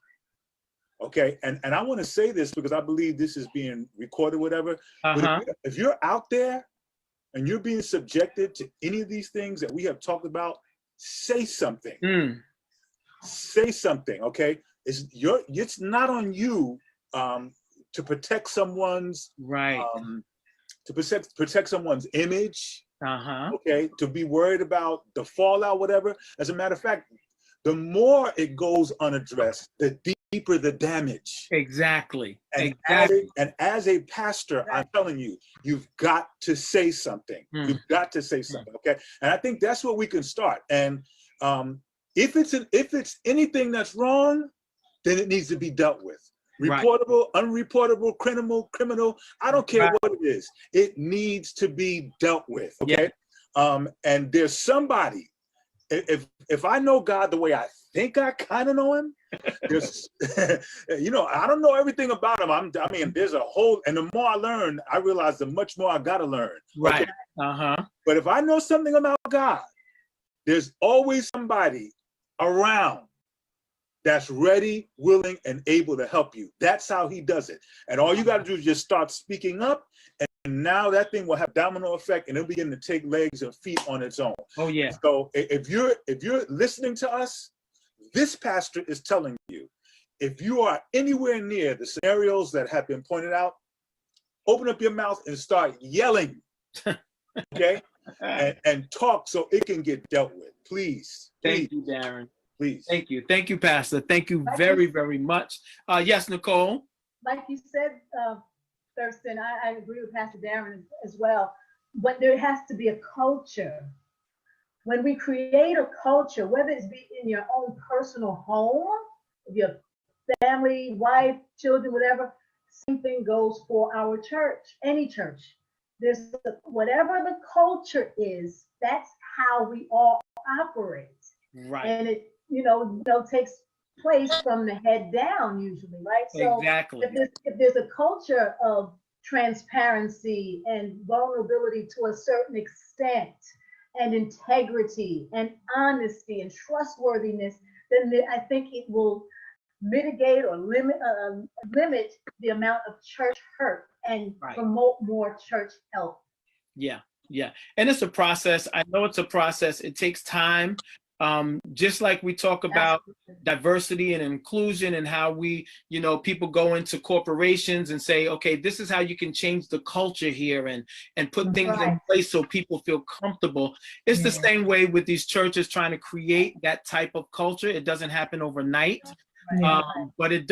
Okay. And I want to say this because I believe this is being recorded, whatever. But if you're out there and you're being subjected to any of these things that we have talked about, say something. Say something, okay? It's not on you to protect someone's protect someone's image, okay? To be worried about the fallout, whatever. As a matter of fact, the more it goes unaddressed, the deeper the damage. Exactly. And as a pastor, I'm telling you, you've got to say something. You've got to say something, okay? And I think that's where we can start. And if it's anything that's wrong, then it needs to be dealt with. Reportable, unreportable, criminal, I don't care what it is. It needs to be dealt with, okay? And there's somebody, if I know God the way I think I kind of know him, there's, I don't know everything about him. There's a whole, and the more I learn, I realize the much more I gotta learn. Okay? But if I know something about God, there's always somebody around that's ready, willing, and able to help you. That's how he does it. And all you got to do is just start speaking up, and now that thing will have domino effect, and it'll begin to take legs and feet on its own. Oh yeah. So if you're listening to us, this pastor is telling you, if you are anywhere near the scenarios that have been pointed out, open up your mouth and start yelling, okay? and talk so it can get dealt with. Please. Thank you, Darren. Please. Thank you, Pastor. Thank you very, very much. Yes, Nicole. like you said, Thurston, I agree with Pastor Darren as well, but there has to be a culture. When we create a culture, whether it's be in your own personal home, your family, wife, children, whatever, same thing goes for our church, any church. Whatever the culture is, that's how we all operate. Right. And it, takes place from the head down usually, right? So exactly. If there's a culture of transparency and vulnerability to a certain extent, and integrity and honesty and trustworthiness, then I think it will mitigate or limit the amount of church hurt and promote more church health. Yeah. And it's a process. I know it's a process. It takes time. Just like we talk about diversity and inclusion and how we, people go into corporations and say, okay, this is how you can change the culture here and put things in place so people feel comfortable. It's the same way with these churches trying to create that type of culture. It doesn't happen overnight, but it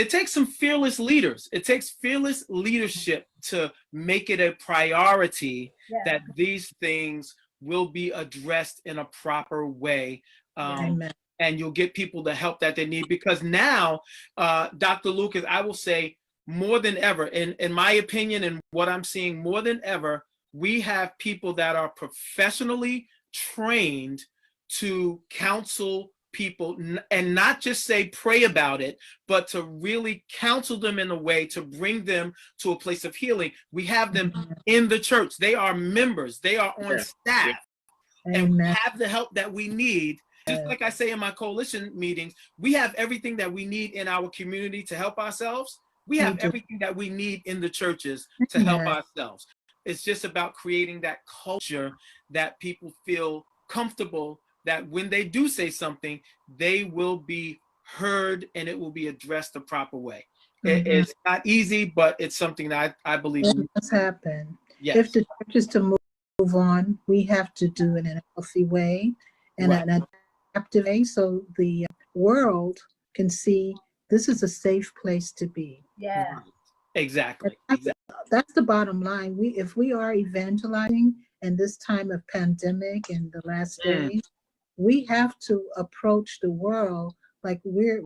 takes some fearless leaders. It takes fearless leadership to make it a priority that these things will be addressed in a proper way. And you'll get people the help that they need. Because now, Dr. Lucas, I will say more than ever, in my opinion, and what I'm seeing more than ever, we have people that are professionally trained to counsel people and not just say pray about it, but to really counsel them in a way to bring them to a place of healing. We have them in the church. They are members. They are on staff. And we have the help that we need. Just like I say in my coalition meetings, we have everything that we need in our community to help ourselves. We have everything that we need in the churches to help ourselves. It's just about creating that culture that people feel comfortable that when they do say something, they will be heard and it will be addressed the proper way. It's not easy, but it's something that I believe must happen. Yes. If the church is to move on, we have to do it in a healthy way and an adaptive way so the world can see this is a safe place to be. Yeah. Exactly. That's the bottom line. If we are evangelizing in this time of pandemic and the last days, we have to approach the world like we're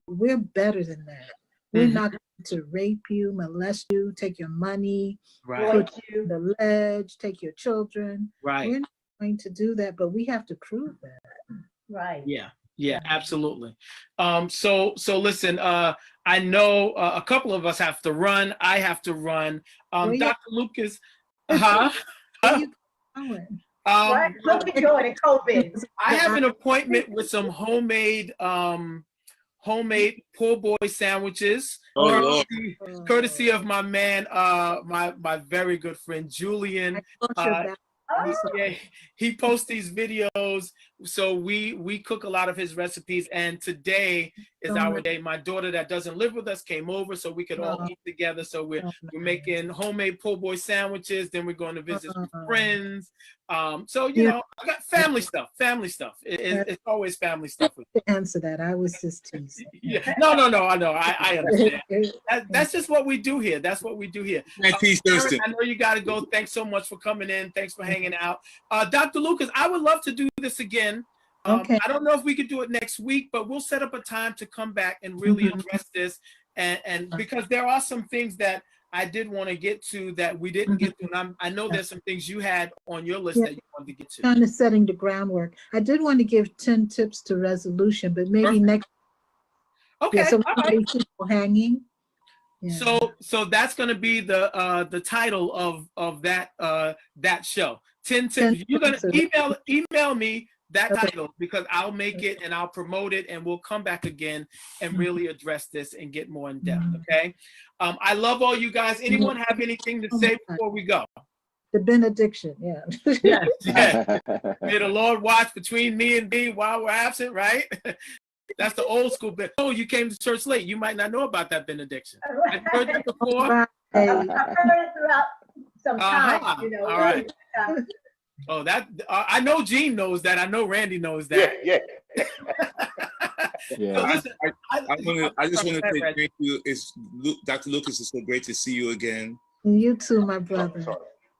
better than that. We're not going to rape you, molest you, take your money, put you on the ledge, take your children. We're not going to do that, but we have to prove that. Right. Yeah, absolutely. So listen, I know a couple of us have to run. I have to run. Dr. Lucas, Where you going? Look at going in COVID. I have an appointment with some homemade poor boy sandwiches, courtesy of my man, my very good friend Julian. He posts these videos, so we cook a lot of his recipes, and today is our day. My daughter that doesn't live with us came over so we could all eat together. So we're making homemade po' boy sandwiches, then we're going to visit some friends. So I got family stuff. It's always family stuff. To answer that, I was just teasing. No, I know. I understand. That's just what we do here. That's what we do here. Aaron, I know you got to go. Thanks so much for coming in. Thanks for hanging out. Dr. Lucas, I would love to do this again. I don't know if we could do it next week, but we'll set up a time to come back and really address this. And because there are some things that I did want to get to that we didn't get to. And I know there's some things you had on your list that you wanted to get to. Kind of setting the groundwork. I did want to give 10 tips to resolution, but maybe next. Okay. So all right. People hanging. Yeah. So that's going to be the title of that show. 10 tips. You're going to email me that title because I'll make it and I'll promote it and we'll come back again and really address this and get more in depth. Okay. I love all you guys. Anyone have anything to say before we go? The benediction. Yes. May the Lord watch between me and thee while we're absent, right? That's the old school bit. Oh, you came to church late. You might not know about that benediction. Have you heard that before? I've heard it throughout some time, All right. Oh, that I know Gene knows that. I know Randy knows that. Yeah. Yeah. I just want to say thank you. Dr. Lucas, it's so great to see you again. You too, my brother.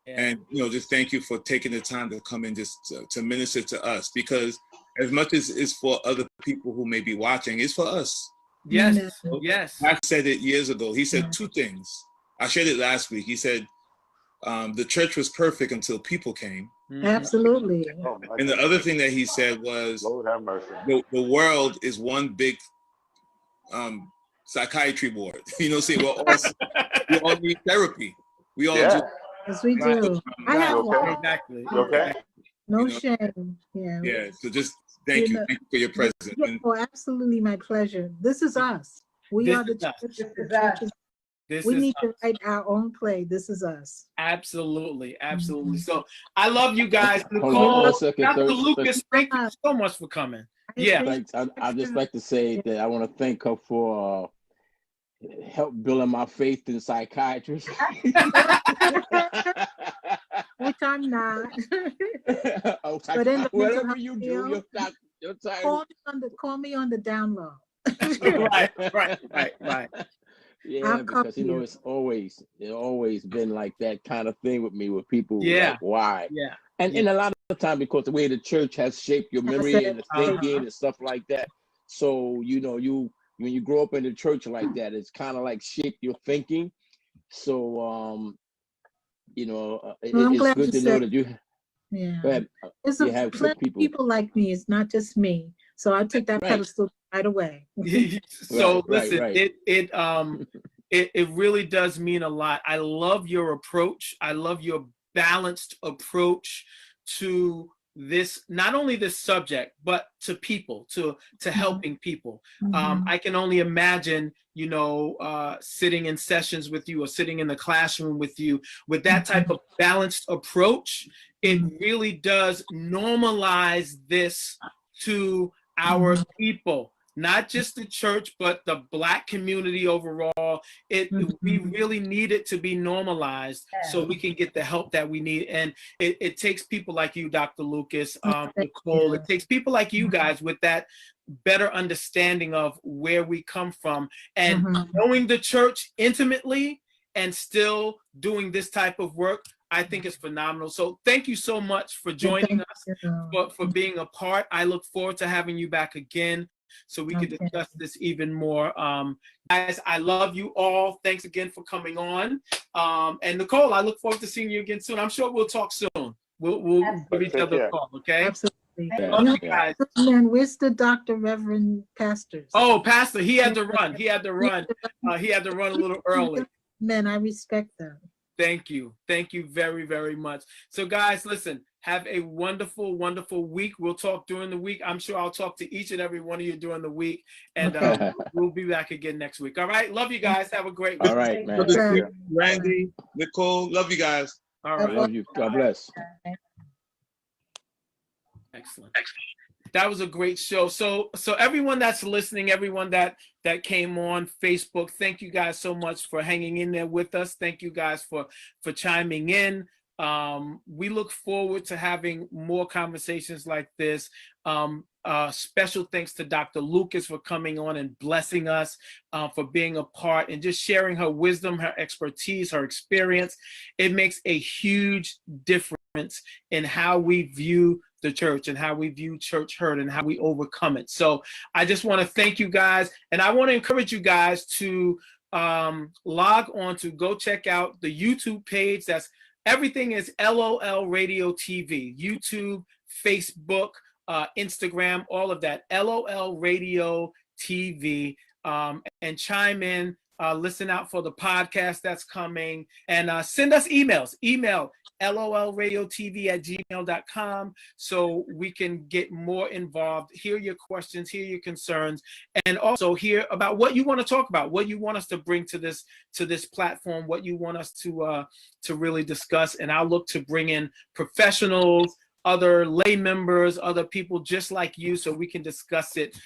And just thank you for taking the time to come in just to minister to us, because as much as it's for other people who may be watching, it's for us. Yes, No. yes. I said it years ago. He said two things. I shared it last week. He said the church was perfect until people came. Absolutely. And the other thing that he said was, Lord have mercy. The world is one big psychiatry ward. See, we all need therapy. We all do. Yes, we do. I have okay? Exactly. You okay? no shame. Yeah. So just thank you. Thank you for your presence. Yeah, absolutely, my pleasure. This is us. We are the church. This is The us. church is This we is need to write our own play. This is us. absolutely. So I love you guys. Hold on Nicole, one second, Dr. Thirst. Lucas, thank you so much for coming. Yeah. I'd just like to say that I want to thank her for help building my faith in psychiatrists. Which I'm not. But in whatever you do, your time. Call me on the down low. Right. Yeah, because it's always been like that kind of thing with me, with people like, why? Yeah. And a lot of the time, because the way the church has shaped your memory and the thinking and stuff like that. So when you grow up in the church like that, it's kind of like shaped your thinking. So it's good to know that you There's have plenty good people like me. It's not just me. So I took that pedestal right away. So listen, it really does mean a lot. I love your approach. I love your balanced approach to this, not only this subject, but to people, to helping people. I can only imagine, sitting in sessions with you or sitting in the classroom with you with that type of balanced approach. It really does normalize this to our people, not just the church, but the Black community overall. We really need it to be normalized so we can get the help that we need. And it takes people like you, Dr. Lucas, Nicole, it takes people like you guys with that better understanding of where we come from and knowing the church intimately and still doing this type of work. I think it's phenomenal. So thank you so much for joining us, for being a part. I look forward to having you back again so we can discuss this even more. Guys, I love you all. Thanks again for coming on. And Nicole, I look forward to seeing you again soon. I'm sure we'll talk soon. We'll give each other a call, okay? Absolutely. Love you guys. Man, where's the Dr. Reverend pastors? Oh, Pastor, he had to run. He had to run a little early. Man, I respect them. Thank you. Thank you very, very much. So guys, listen, have a wonderful, wonderful week. We'll talk during the week. I'm sure I'll talk to each and every one of you during the week. And we'll be back again next week. All right. Love you guys. Have a great week. All right, man. Randy, Nicole, love you guys. All right. Love you. God bless. Excellent. That was a great show. So everyone that's listening, everyone that came on Facebook, thank you guys so much for hanging in there with us. Thank you guys for chiming in. We look forward to having more conversations like this. Special thanks to Dr. Lucas for coming on and blessing us, for being a part and just sharing her wisdom, her expertise, her experience. It makes a huge difference in how we view the church and how we view church hurt and how we overcome it. So I just want to thank you guys. And I want to encourage you guys to log on to go check out the YouTube page. That's everything is LOL Radio TV, YouTube, Facebook, Instagram, all of that, LOL Radio TV, and chime in, listen out for the podcast that's coming, and send us emails. Email lolradiotv@gmail.com so we can get more involved, hear your questions, hear your concerns, and also hear about what you want to talk about, what you want us to bring to this platform, what you want us to really discuss. And I'll look to bring in professionals, other lay members, other people just like you, so we can discuss it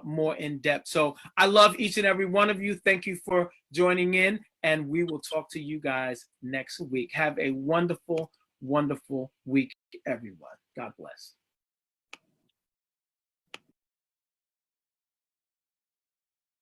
more in depth. So I love each and every one of you. Thank you for joining in, and we will talk to you guys next week. Have a wonderful, wonderful week, everyone. God bless.